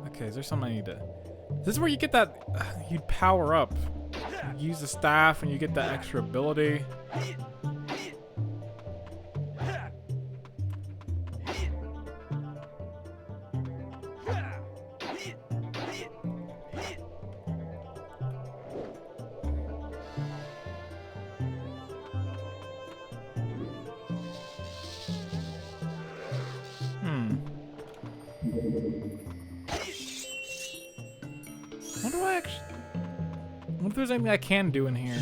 Okay, is there something I need to... This is where you get that... you power up. You use the staff and you get that extra ability. I wonder if there's anything I can do in here.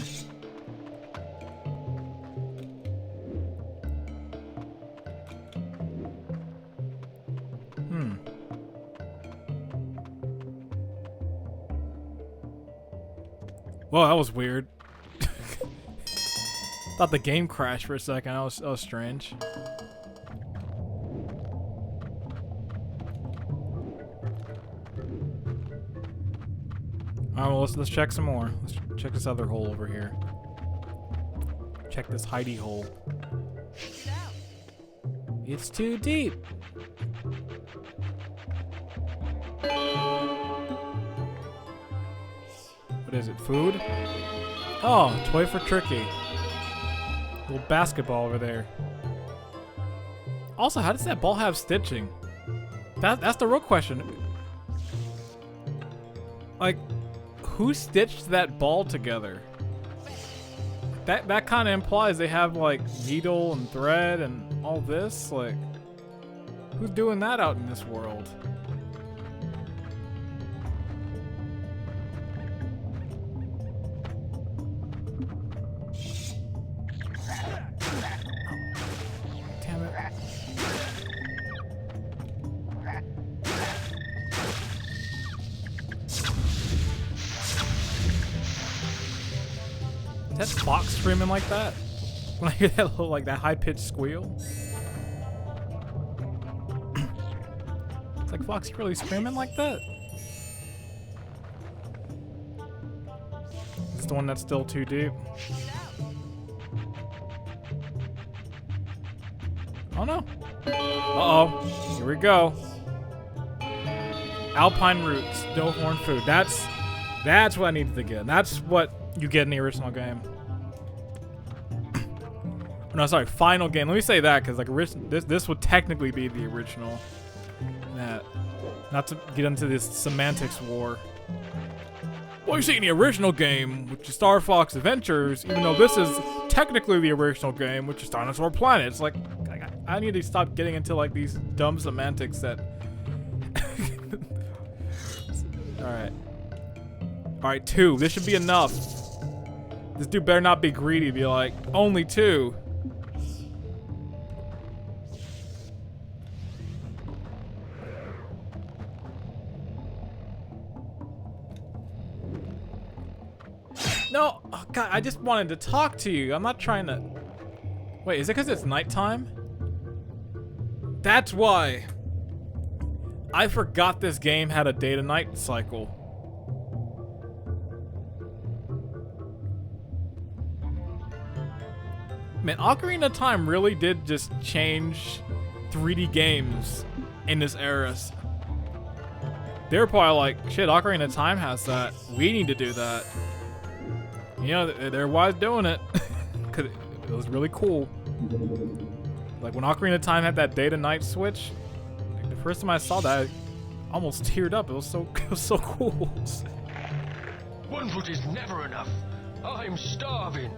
Whoa, that was weird. Thought the game crashed for a second. That was strange. Alright, well, let's check some more. Let's check this other hole over here. Check this hidey hole. It's too deep. What is it? Food? Oh, toy for Tricky. Little basketball over there. Also, how does that ball have stitching? That's the real question. Like, who stitched that ball together? That kind of implies they have like needle and thread and all this. Like, who's doing that out in this world? Damn it. Is that Fox screaming like that? When I hear that little, like, that high-pitched squeal? It's like, Fox, you really screaming like that? It's the one that's still too deep. Oh no. Uh-oh. Here we go. Alpine roots, no horn food. That's That's what I needed to get. That's what you get in the original game. No, sorry, final game. Let me say that because like this would technically be the original. Not to get into this semantics war. Well, you see, in the original game, which is Star Fox Adventures, even though this is technically the original game, which is Dinosaur Planet, it's like I need to stop getting into like these dumb semantics that. All right, 2. This should be enough. This dude better not be greedy. Be like, only 2. No, oh God, I just wanted to talk to you. I'm not trying to. Wait, is it because it's nighttime? That's why. I forgot this game had a day to night cycle. Man, Ocarina of Time really did just change 3D games in this era. They were probably like, shit, Ocarina of Time has that. We need to do that. You know, they're wise doing it. Because it was really cool. Like when Ocarina of Time had that day to night switch, like, the first time I saw that, I almost teared up. It was so cool. 1 foot is never enough. I'm starving.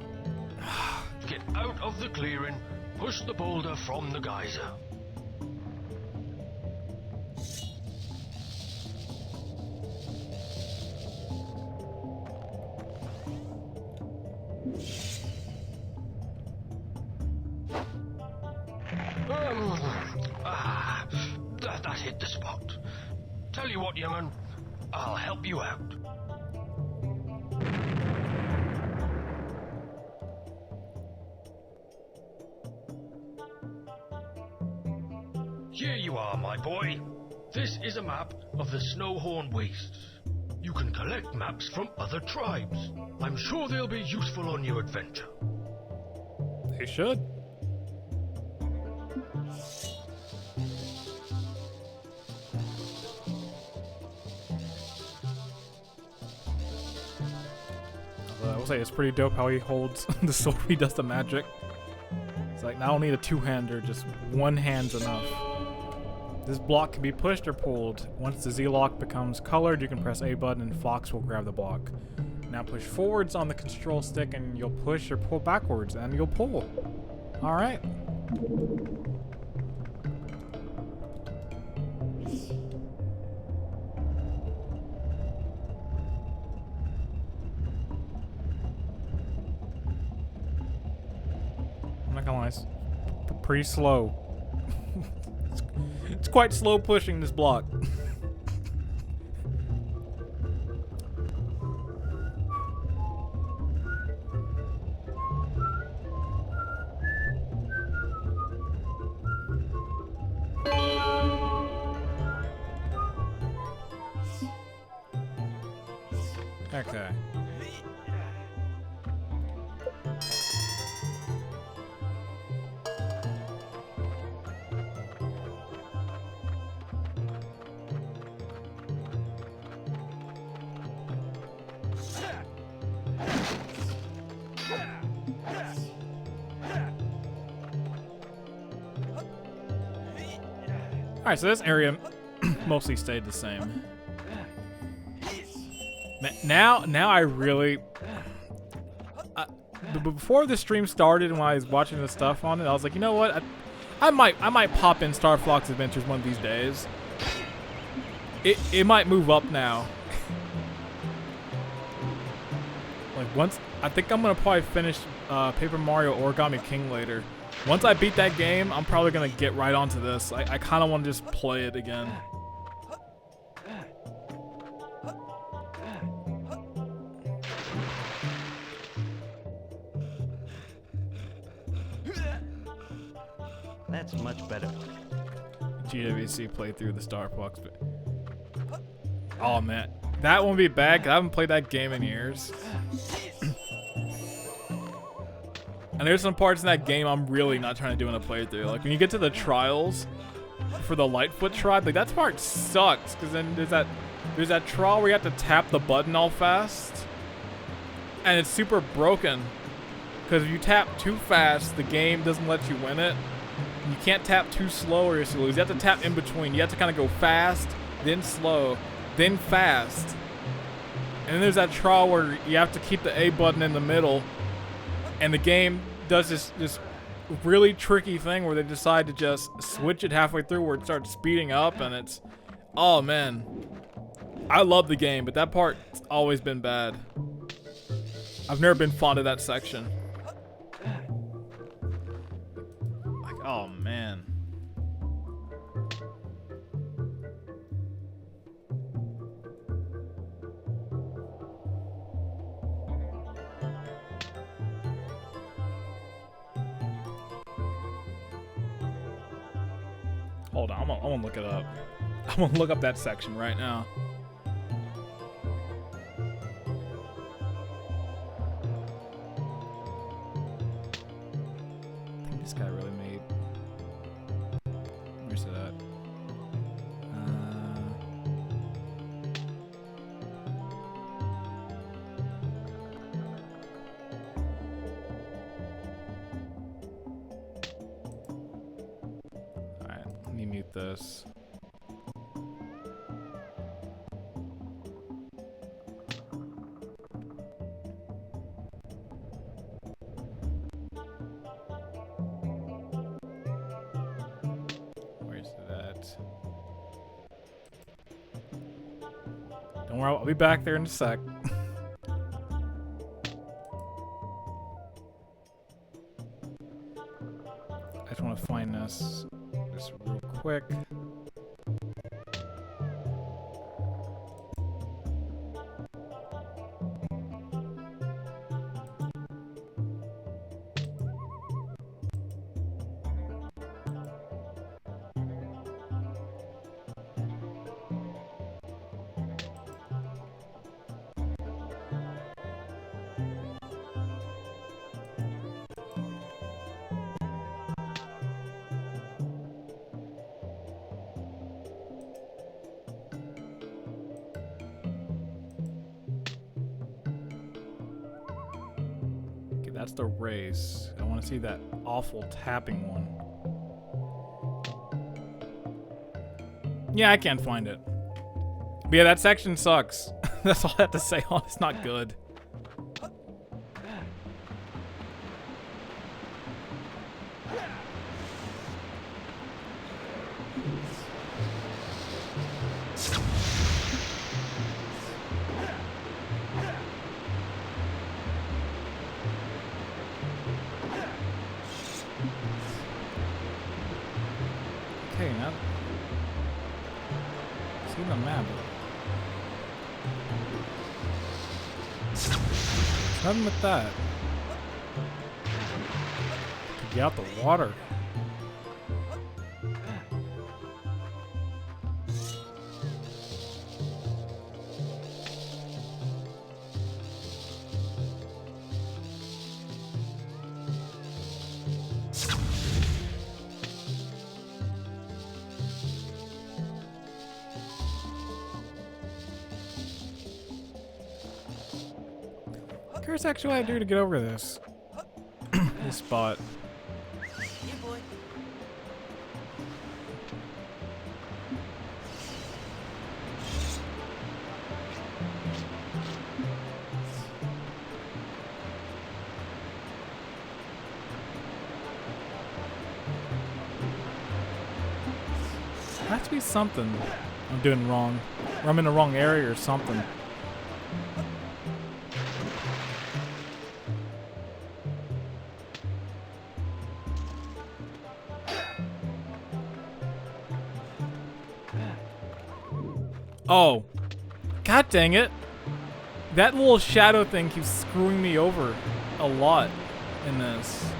Get out of the clearing. Push the boulder from the geyser. That hit the spot. Tell you what, young'un, I'll help you out. Here you are, my boy. This is a map of the Snowhorn Wastes. You can collect maps from other tribes. I'm sure they'll be useful on your adventure. They should. I will say it's pretty dope how he holds the sword. He does the magic. It's like, I don't need a two-hander, just one hand's enough. This block can be pushed or pulled. Once the Z-lock becomes colored, you can press A button and Fox will grab the block. Now push forwards on the control stick and you'll push or pull backwards and you'll pull. Alright. I'm not gonna lie, it's pretty slow. It's quite slow pushing this block. Okay. Alright, so this area mostly stayed the same. Now I really... before the stream started and when I was watching the stuff on it, I was like, you know what? I might pop in Star Fox Adventures one of these days. It might move up now. Like once... I think I'm gonna probably finish Paper Mario Origami King later. Once I beat that game, I'm probably gonna get right onto this. I kind of want to just play it again. That's much better. GWC playthrough the Star Fox. Oh man, that won't be bad 'cause I haven't played that game in years. And there's some parts in that game I'm really not trying to do in a playthrough. Like when you get to the trials for the Lightfoot tribe, like that part sucks because then there's that There's that trial where you have to tap the button all fast. And it's super broken. Because if you tap too fast, the game doesn't let you win it. You can't tap too slow or you lose. You have to tap in between. You have to kind of go fast, then slow, then fast. And then there's that trial where you have to keep the A button in the middle. And the game does this really tricky thing where they decide to just switch it halfway through where it starts speeding up and it's... Oh, man. I love the game, but that part's always been bad. I've never been fond of that section. Like, oh, man. Hold on, I'm gonna look it up. I'm gonna look up that section right now. This guy really made. Where's it at? Alright, let me mute this. Don't worry, I'll be back there in a sec. I just want to find this real quick. That's the race. I want to see that awful tapping one. Yeah, I can't find it. But yeah, that section sucks. That's all I have to say on it. It's not good. Okay, now see the map. Nothing with that. To get out the water. Here's actually what I do to get over this. This spot. Yeah, boy. There has to be something I'm doing wrong. Or I'm in the wrong area or something. Oh, god dang it. That little shadow thing keeps screwing me over a lot in this.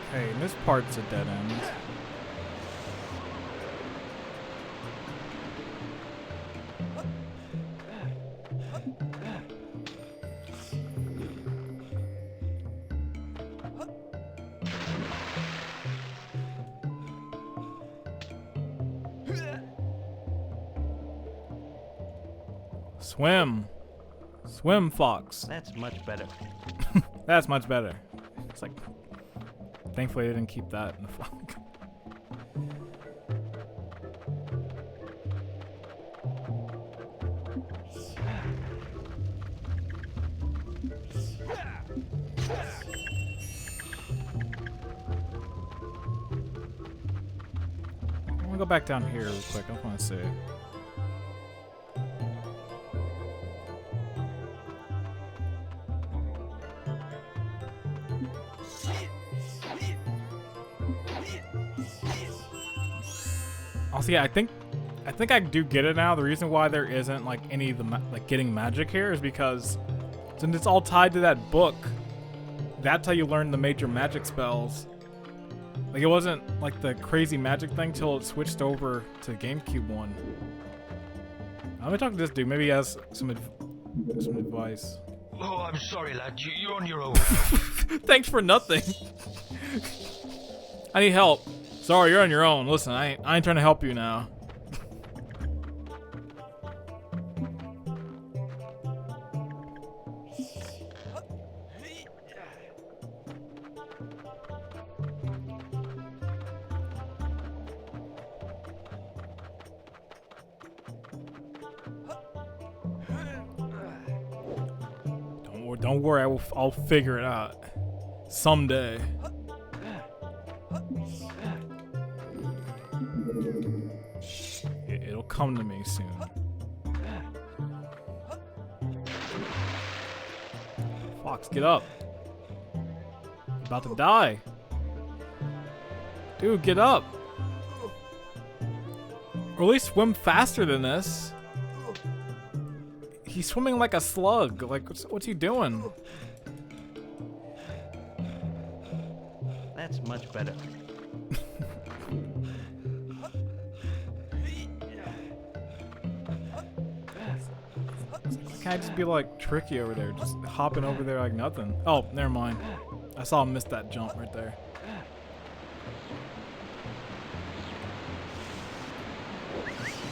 Okay, and this part's a dead end. Swim. Swim, Fox. That's much better. That's much better. It's like, thankfully I didn't keep that in the fog. I'm gonna go back down here real quick. I want to see. Also, yeah, I think I do get it now. The reason why there isn't like any of the like getting magic here is because since it's all tied to that book, that's how you learn the major magic spells. Like it wasn't like the crazy magic thing till it switched over to GameCube one. Let me talk to this dude. Maybe he has some advice. Oh, I'm sorry, lad. You're on your own. Thanks for nothing. I need help. Sorry, you're on your own. Listen, I ain't trying to help you now. Don't worry, I'll figure it out someday. It'll come to me soon. Fox, get up. You're about to die. Dude, get up. Or at least swim faster than this. He's swimming like a slug. Like, what's he doing? That's much better. Can't I just be like tricky over there, just hopping over there like nothing? Oh, never mind. I saw him miss that jump right there.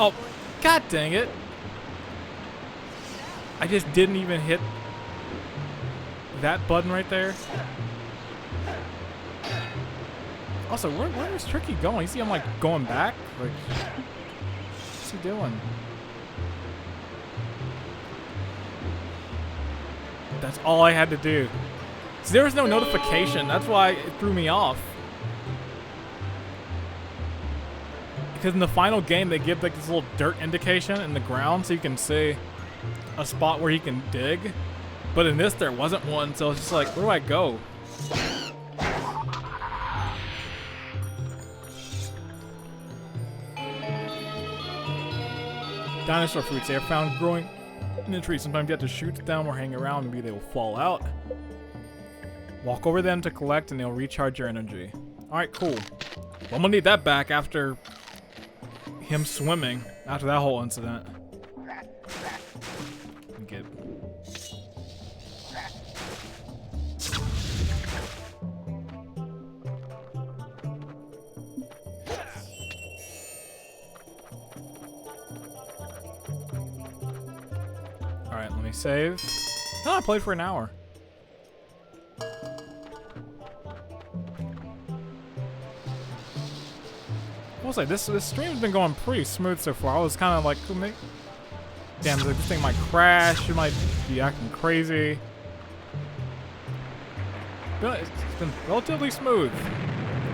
Oh, god dang it! I just didn't even hit that button right there. Also, where is Tricky going? You see him like going back? Like, what's he doing? That's all I had to do. So there was no notification. That's why it threw me off. Because in the final game, they give like this little dirt indication in the ground so you can see a spot where he can dig. But in this, there wasn't one. So it's just like, where do I go? Dinosaur fruits, they are found growing in the tree. Sometimes you have to shoot them or hang around. Maybe they will fall out. Walk over them to collect and they'll recharge your energy. Alright, cool. Well, I'm gonna need that back after him swimming, after that whole incident. Get Alright, let me save. Oh, I played for an hour. I will say, this stream's been going pretty smooth so far. I was kind of like, damn, this thing might crash. It might be acting crazy. But it's been relatively smooth.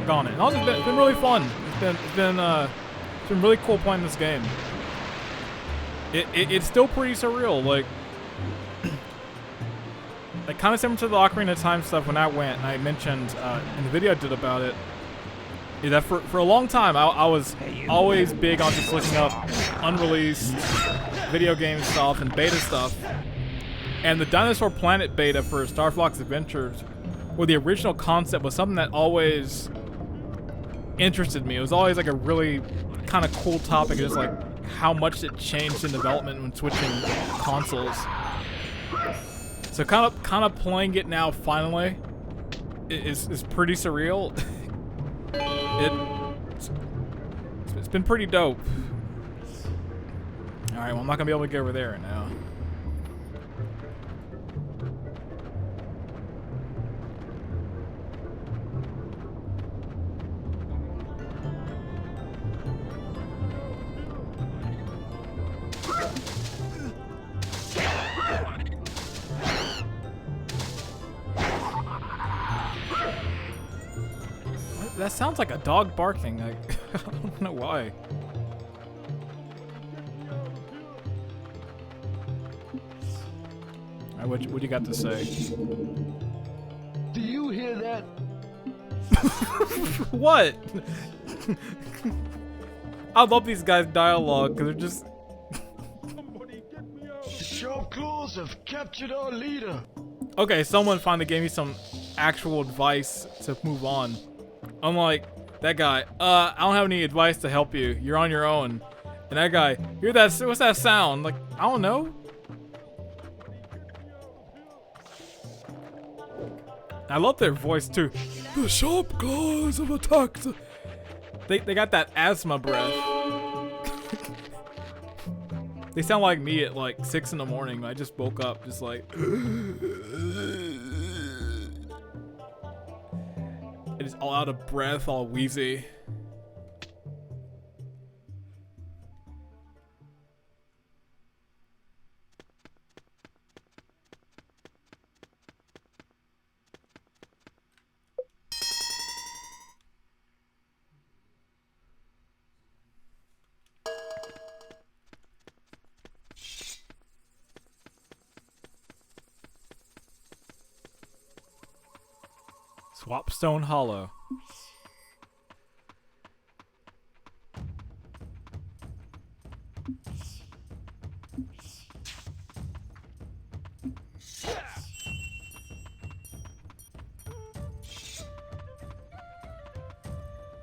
Gone it. And also, it's been really fun. It's been really cool playing this game. It's still pretty surreal. Like kind of similar to the Ocarina of Time stuff when I went. And I mentioned in the video I did about it. Is that for a long time I was always big on just looking up unreleased video game stuff and beta stuff. And the Dinosaur Planet beta for Star Fox Adventures, where the original concept was something that always interested me. It was always like a really kind of cool topic, just like how much it changed in development when switching consoles. So kind of playing it now finally is pretty surreal. It's been pretty dope. Alright, well I'm not gonna be able to get over there right now. That sounds like a dog barking. I don't know why. Alright, what you got to say? Do you hear that? What? I love these guys' dialogue because they're just. The sharp claws have captured our leader. Okay, someone finally gave me some actual advice to move on. Unlike that guy, I don't have any advice to help you. You're on your own. And that guy, hear that? What's that sound? Like, I don't know. I love their voice too. The sharp claws have attacked. They got that asthma breath. They sound like me at like 6 in the morning. I just woke up, just like. It is all out of breath, all wheezy. Swapstone Hollow.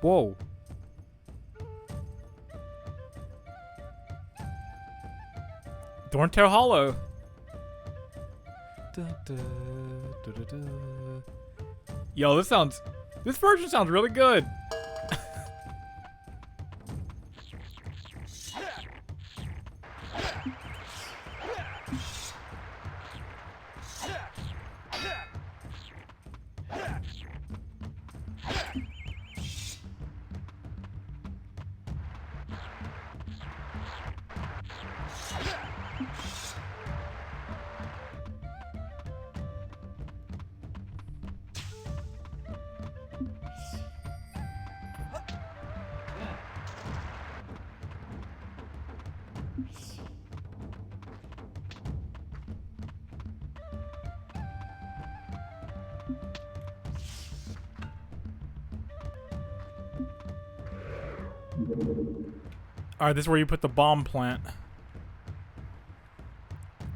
Whoa. Thorntail Hollow. Yo, this version sounds really good. Alright, this is where you put the bomb plant.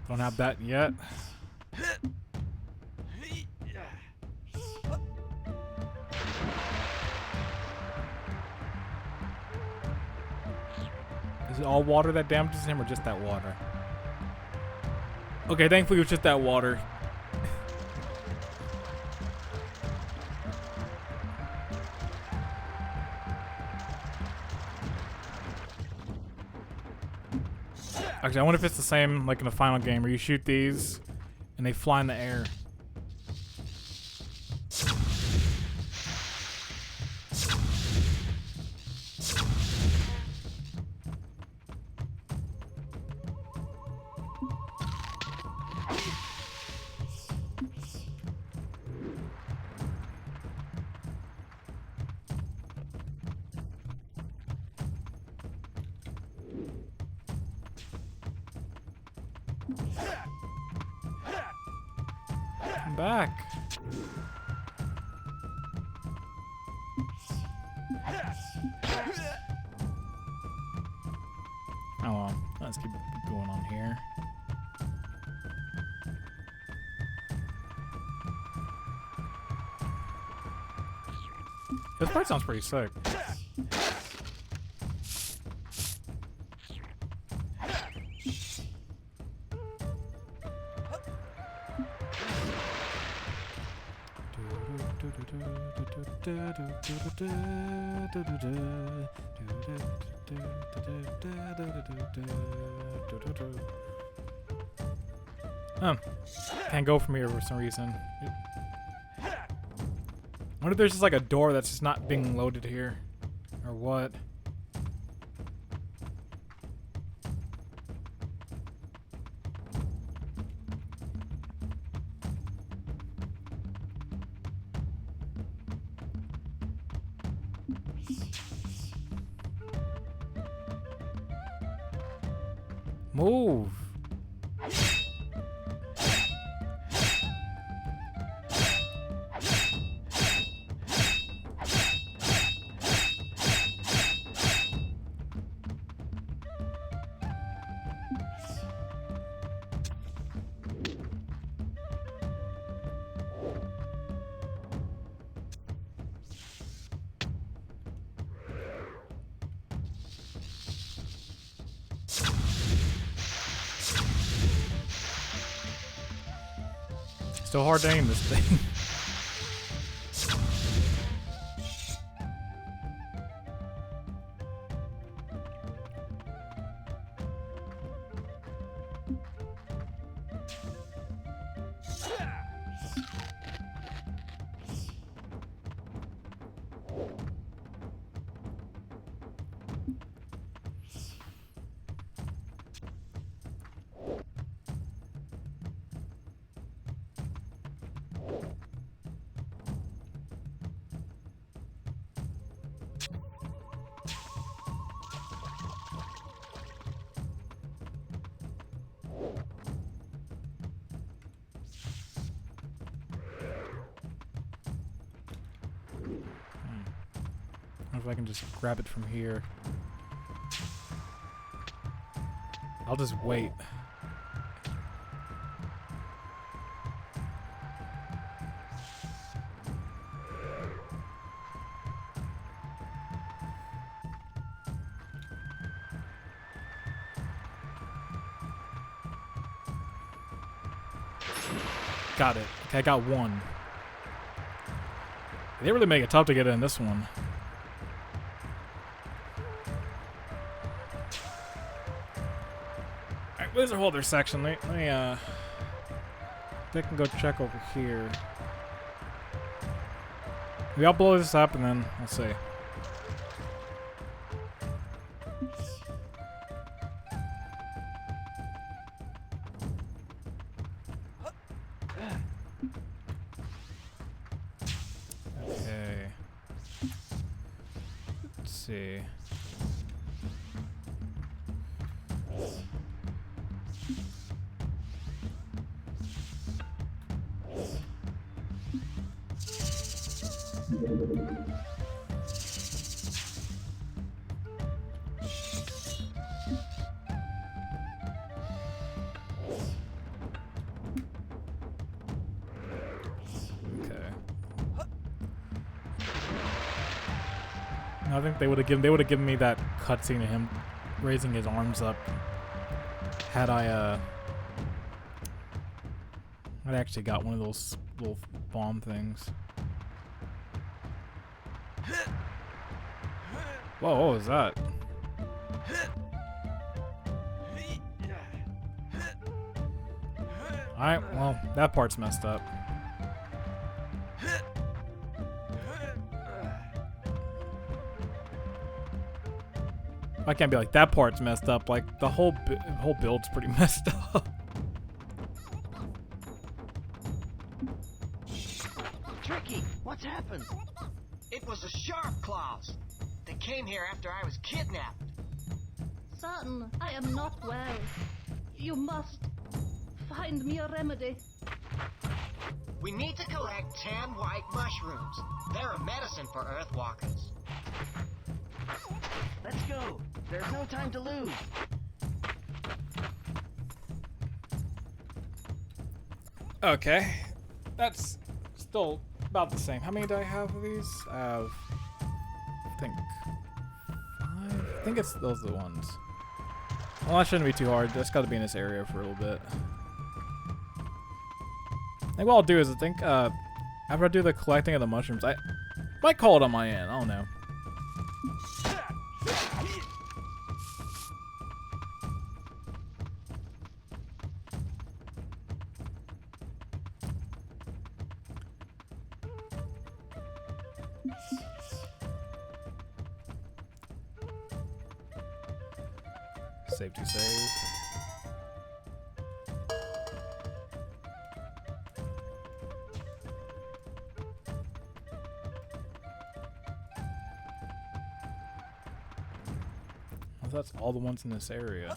Don't have that yet. Is it all water that damages him or just that water? Okay, thankfully it was just that water. Actually, I wonder if it's the same like in the final game where you shoot these and they fly in the air. Come back. Oh well, let's keep going on here. This part sounds pretty sick. Can't go from here for some reason. I wonder if there's just like a door that's just not being loaded here. Or what? Move. Still hard to aim this thing. I wonder if I can just grab it from here. I'll just wait. Got it. Okay, I got one. They really make it tough to get in this one. Alright, where's the holder section? Let me they can go check over here. Maybe I'll blow this up and then we'll see. Okay. Let's see. I think they would have given me that cutscene of him raising his arms up had I'd actually got one of those little bomb things. Whoa, what was that? Alright, well, that part's messed up. I can't be like, that part's messed up. Like, the whole build's pretty messed up. Tricky, what's happened? It was the shark claws. They came here after I was kidnapped. Son, I am not well. You must find me a remedy. We need to collect 10 white mushrooms. They're a medicine for Earthwalkers. Let's go. There's no time to lose. Okay. That's still about the same. How many do I have of these? I have, I think, 5? I think those are the ones. Well, that shouldn't be too hard. Just got to be in this area for a little bit. I think what I'll do is, I think, after I do the collecting of the mushrooms, I might call it on my end. I don't know. Save to save. That's all the ones in this area.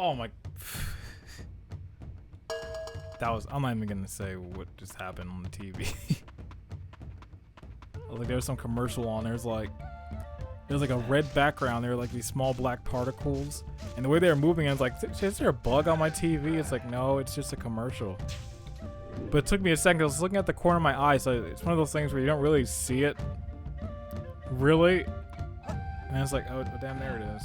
Oh my. That was. I'm not even gonna say what just happened on the TV. Like there was some commercial on. There's like a red background. There were like these small black particles, and the way they were moving, I was like, "Is there a bug on my TV?" It's like, no, it's just a commercial. But it took me a second. I was looking at the corner of my eye, so it's one of those things where you don't really see it. Really? And I was like, oh damn, there it is.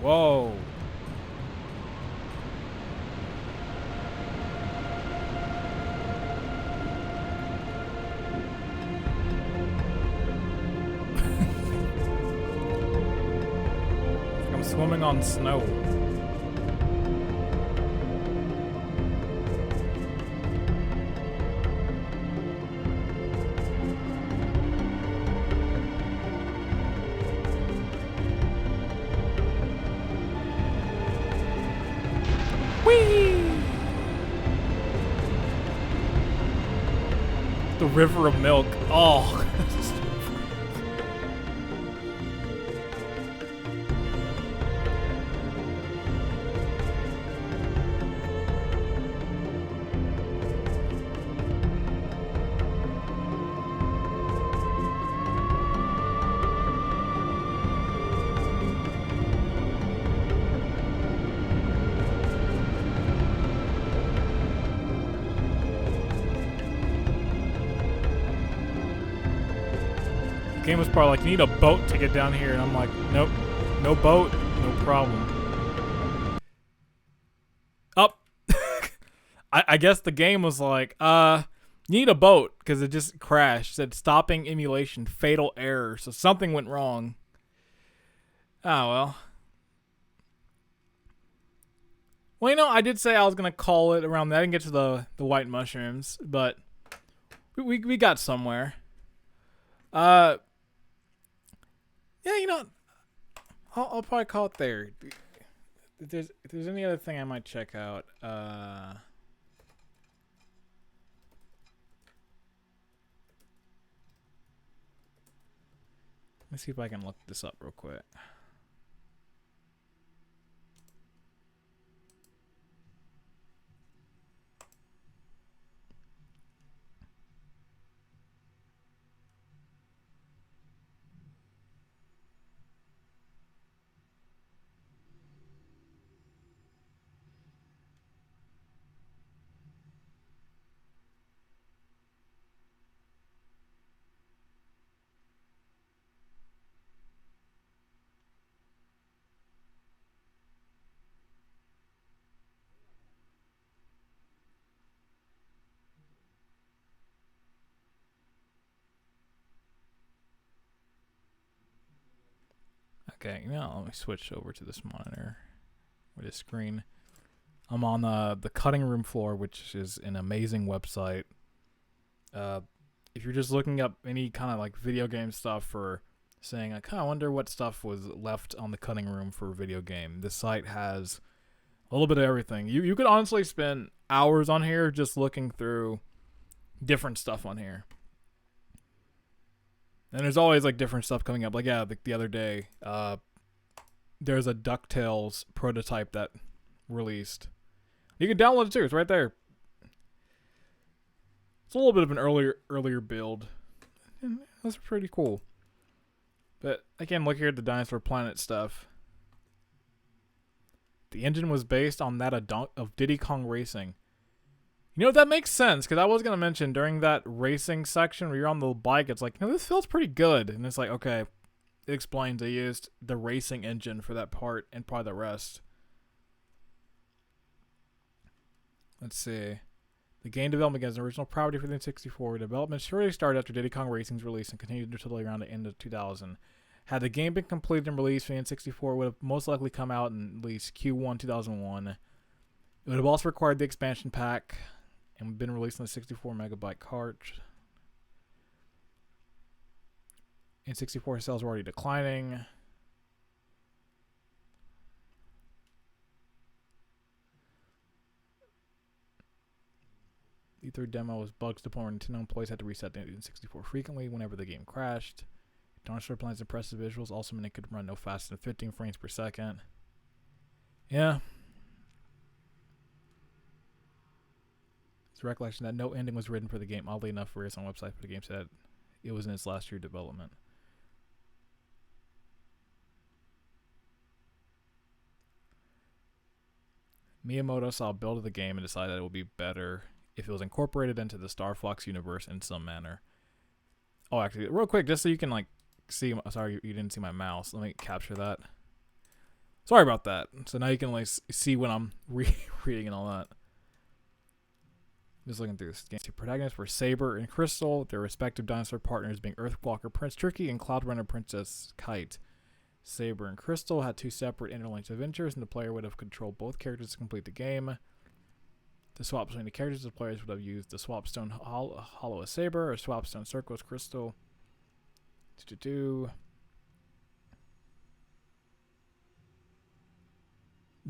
Whoa. I'm swimming on snow. The river of milk. Oh. Game was probably like, you need a boat to get down here, and I'm like, nope, no boat, no problem. Up. I guess the game was like, you need a boat, because it just crashed. It said stopping emulation, fatal error, so something went wrong. Oh well. Well, you know, I did say I was gonna call it around that. I didn't get to the white mushrooms, but we got somewhere. Yeah, you know, I'll probably call it there. If there's any other thing I might check out, let's see if I can look this up real quick. Okay, now let me switch over to this monitor or this screen. I'm on the cutting room floor, which is an amazing website. If you're just looking up any kind of like video game stuff for saying like, I wonder what stuff was left on the cutting room for a video game, this site has a little bit of everything. You could honestly spend hours on here just looking through different stuff on here. And there's always like different stuff coming up. Like, yeah, the other day, there's a DuckTales prototype that released. You can download it too. It's right there. It's a little bit of an earlier build. And that's pretty cool. But again, look here at the Dinosaur Planet stuff. The engine was based on that of Diddy Kong Racing. You know, that makes sense, because I was going to mention during that racing section where you're on the bike, it's like, this feels pretty good. And it's like, okay, it explains they used the racing engine for that part and probably the rest. Let's see. The game development against an original property for the N64. Development surely started after Diddy Kong Racing's release and continued until around the end of 2000. Had the game been completed and released for the N64, it would have most likely come out in at least Q1 2001. It would have also required the expansion pack and been released on the 64 megabyte cartridge. N64 sales were already declining. The third demo was bugs to the point where Nintendo employees had to reset the N64 frequently whenever the game crashed. Dinosaur Planet's impressive visuals also meant it could run no faster than 15 frames per second. Yeah. It's a recollection that no ending was written for the game. Oddly enough, various on website for the game said it was in its last year of development. Miyamoto saw a build of the game and decided that it would be better if it was incorporated into the Star Fox universe in some manner. Oh, actually, real quick, just so you can like see. Sorry, you didn't see my mouse. Let me capture that. Sorry about that. So now you can like see when I'm reading and all that. Just looking through this game. The protagonists were Saber and Crystal, their respective dinosaur partners being Earthwalker Prince Tricky and Cloudrunner Princess Kite. Saber and Crystal had two separate interlinked adventures, and the player would have controlled both characters to complete the game. To swap between the characters, the players would have used the Swap Stone Hollow as Saber or Swap Stone Circle as Crystal. This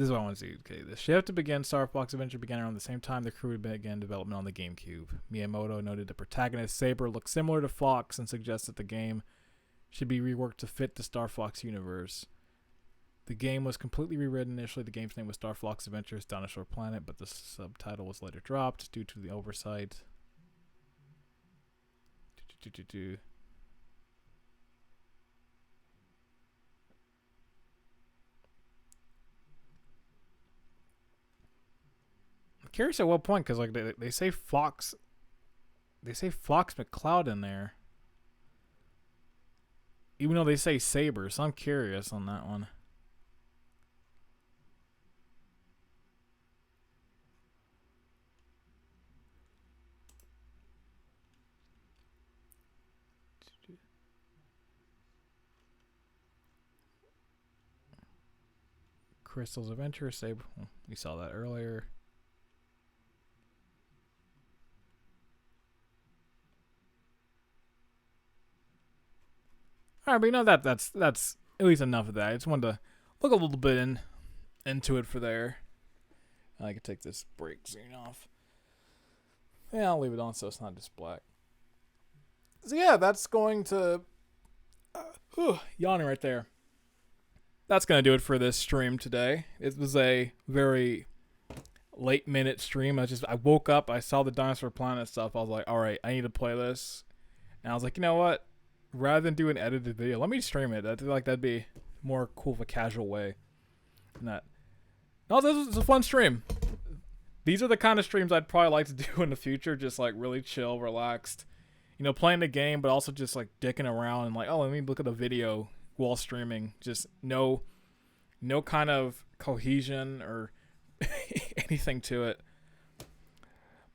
is what I want to see. Okay, the shift to begin Star Fox Adventure began around the same time the crew began development on the GameCube. Miyamoto noted the protagonist Saber looked similar to Fox and suggested the game should be reworked to fit the Star Fox universe. The game was completely rewritten. Initially, the game's name was Star Fox Adventures Dinosaur Planet, but the subtitle was later dropped due to the oversight. I'm curious at what point, because like they say Fox McCloud in there, even though they say Saber. So I'm curious on that one. Crystal's Adventure, Saber. We saw that earlier. Alright, but you know that's at least enough of that. I just wanted to look a little bit into it for there. I could take this break screen off. Yeah, I'll leave it on so it's not just black. So yeah, that's going to yawning right there. That's going to do it for this stream today. It was a very late minute stream. I woke up, I saw the Dinosaur Planet stuff. I was like, all right, I need to play this. And I was like, you know what? Rather than do an edited video, let me stream it. I feel like that'd be more cool of a casual way. No, this was a fun stream. These are the kind of streams I'd probably like to do in the future. Just like really chill, relaxed. You know, playing the game, but also just like dicking around and like, oh, let me look at the video while streaming. Just no kind of cohesion or anything to it.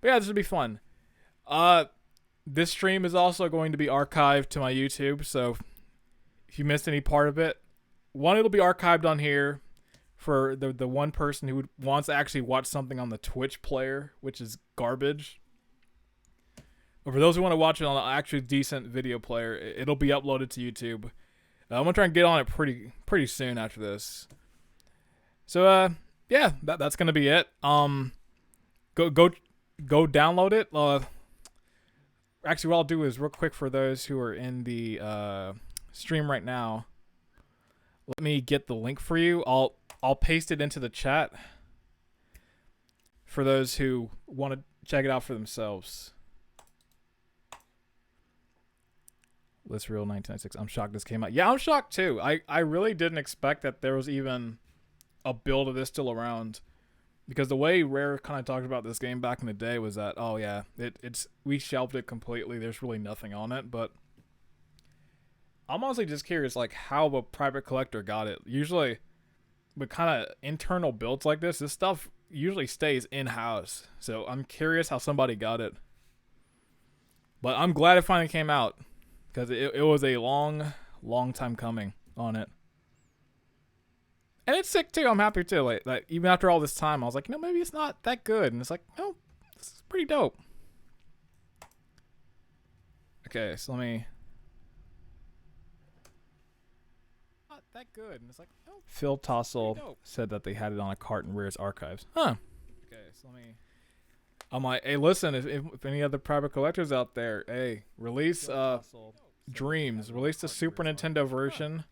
But yeah, this would be fun. This stream is also going to be archived to my YouTube, so if you missed any part of it, it'll be archived on here for the one person who wants to actually watch something on the Twitch player, which is garbage. Or for those who want to watch it on an actually decent video player, it'll be uploaded to YouTube. I'm gonna try and get on it pretty soon after this. So yeah, that's gonna be it. Go download it. Actually, what I'll do is real quick for those who are in the stream right now. Let me get the link for you. I'll paste it into the chat for those who want to check it out for themselves. Let's Real 1996. I'm shocked this came out. Yeah, I'm shocked too. I really didn't expect that there was even a build of this still around. Because the way Rare kind of talked about this game back in the day was that, oh yeah, we shelved it completely. There's really nothing on it. But I'm honestly just curious, like, how a private collector got it. Usually, with kind of internal builds like this stuff usually stays in-house. So I'm curious how somebody got it. But I'm glad it finally came out. Because it was a long time coming on it. And it's sick too. I'm happy too. Like even after all this time, I was like, maybe it's not that good. And it's like, no, this is pretty dope. Okay, so let me. Not that good. And it's like, no. Phil Tossell said that they had it on a cart in Rare's archives. Huh. Okay, so let me. I'm like, hey, listen, if any other private collectors out there, hey, release Dreams. Release the Super Nintendo version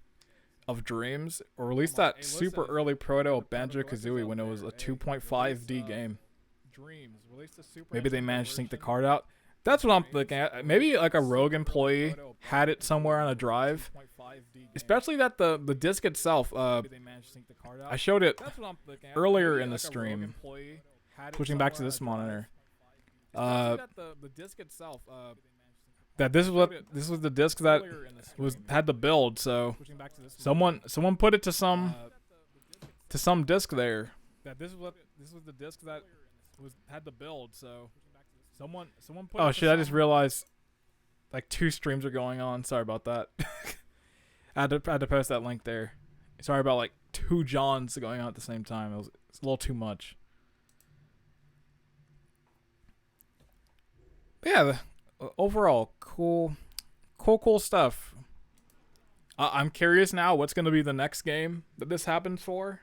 of Dreams, or release that super early proto of Banjo-Kazooie when it was a 2.5D game. Maybe they managed to sneak the card out. That's what I'm looking at. Maybe like a rogue employee had it somewhere on a drive. Especially that the disc itself, I showed it earlier in the stream. Switching back to this monitor. That this was the disc that had the build, so someone put it to some disc there. That this was the disc that had the build, so someone put. Oh shit! I just realized like 2 streams are going on. Sorry about that. I had to post that link there. Sorry about like 2 Johns going on at the same time. It's a little too much. But yeah. Overall, cool stuff. I'm curious now what's going to be the next game that this happens for.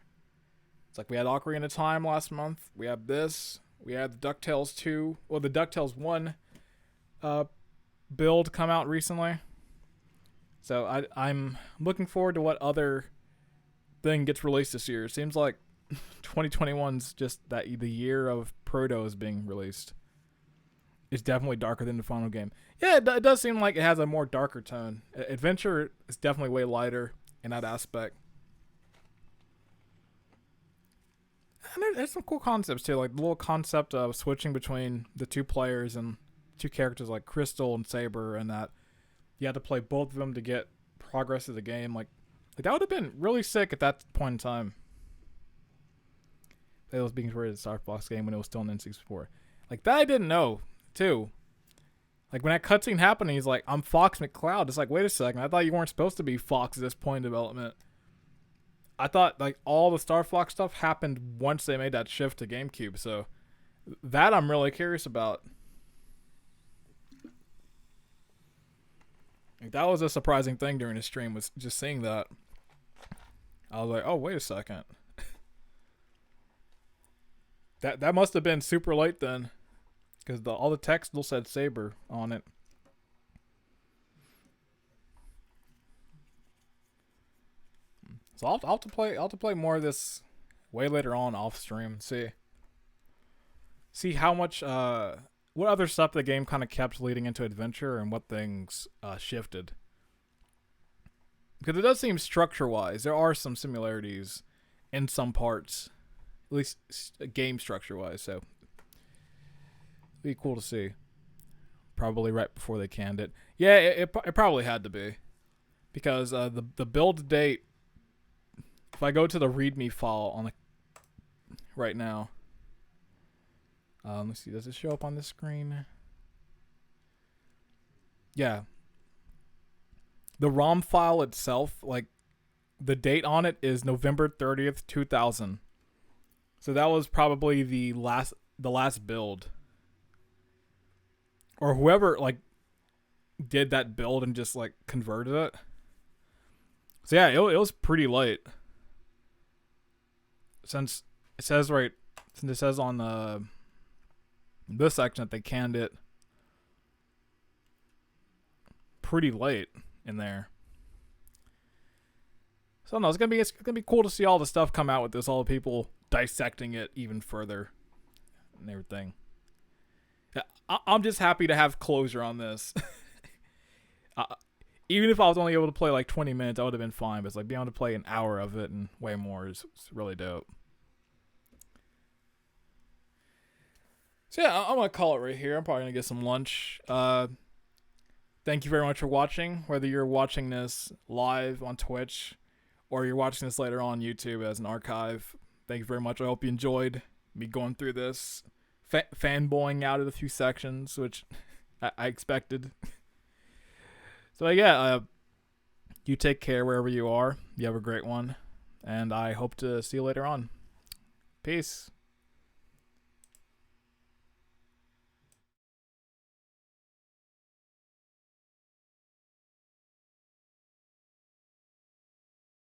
It's like we had Ocarina of Time last month. We have this. We had the DuckTales 2. Well, the DuckTales 1 build come out recently. So I'm looking forward to what other thing gets released this year. It seems like 2021's just the year of protos being released. It's definitely darker than the final game. Yeah, it does seem like it has a more darker tone. Adventure is definitely way lighter in that aspect. And there's some cool concepts too, like the little concept of switching between the 2 players and 2 characters like Crystal and Saber, and that you had to play both of them to get progress of the game. Like that would have been really sick at that point in time. That was being rated a Star Fox game when it was still in N64. Like that I didn't know. Too. Like when that cutscene happened, he's like, I'm Fox McCloud. It's like, wait a second, I thought you weren't supposed to be Fox at this point in development. I thought like all the Star Fox stuff happened once they made that shift to GameCube, so that I'm really curious about. Like, that was a surprising thing during the stream, was just seeing that. I was like, oh, wait a second. That must have been super late then. Because all the text still said Saber on it. So I'll have to play more of this way later on off stream and see how much what other stuff the game kind of kept leading into adventure and what things shifted. Because it does seem structure-wise there are some similarities in some parts, at least game structure-wise. So be cool to see. Probably right before they canned it. Yeah, it probably had to be, because the build date. If I go to the README file on the right now, let's see. Does it show up on the screen? Yeah. The ROM file itself, like the date on it is November 30th, 2000. So that was probably the last build. Or whoever like did that build and just like converted it. So yeah, it was pretty late. Since it says on this section that they canned it pretty late in there. So no, it's gonna be cool to see all the stuff come out with this, all the people dissecting it even further and everything. I'm just happy to have closure on this. even if I was only able to play like 20 minutes, I would have been fine. But it's like being able to play an hour of it and way more is really dope. So yeah, I'm gonna call it right here. I'm probably gonna get some lunch. Thank you very much for watching. Whether you're watching this live on Twitch or you're watching this later on YouTube as an archive, thank you very much. I hope you enjoyed me going through this, fanboying out of a few sections, which I expected. So yeah, you take care wherever you are. You have a great one, and I hope to see you later on. Peace.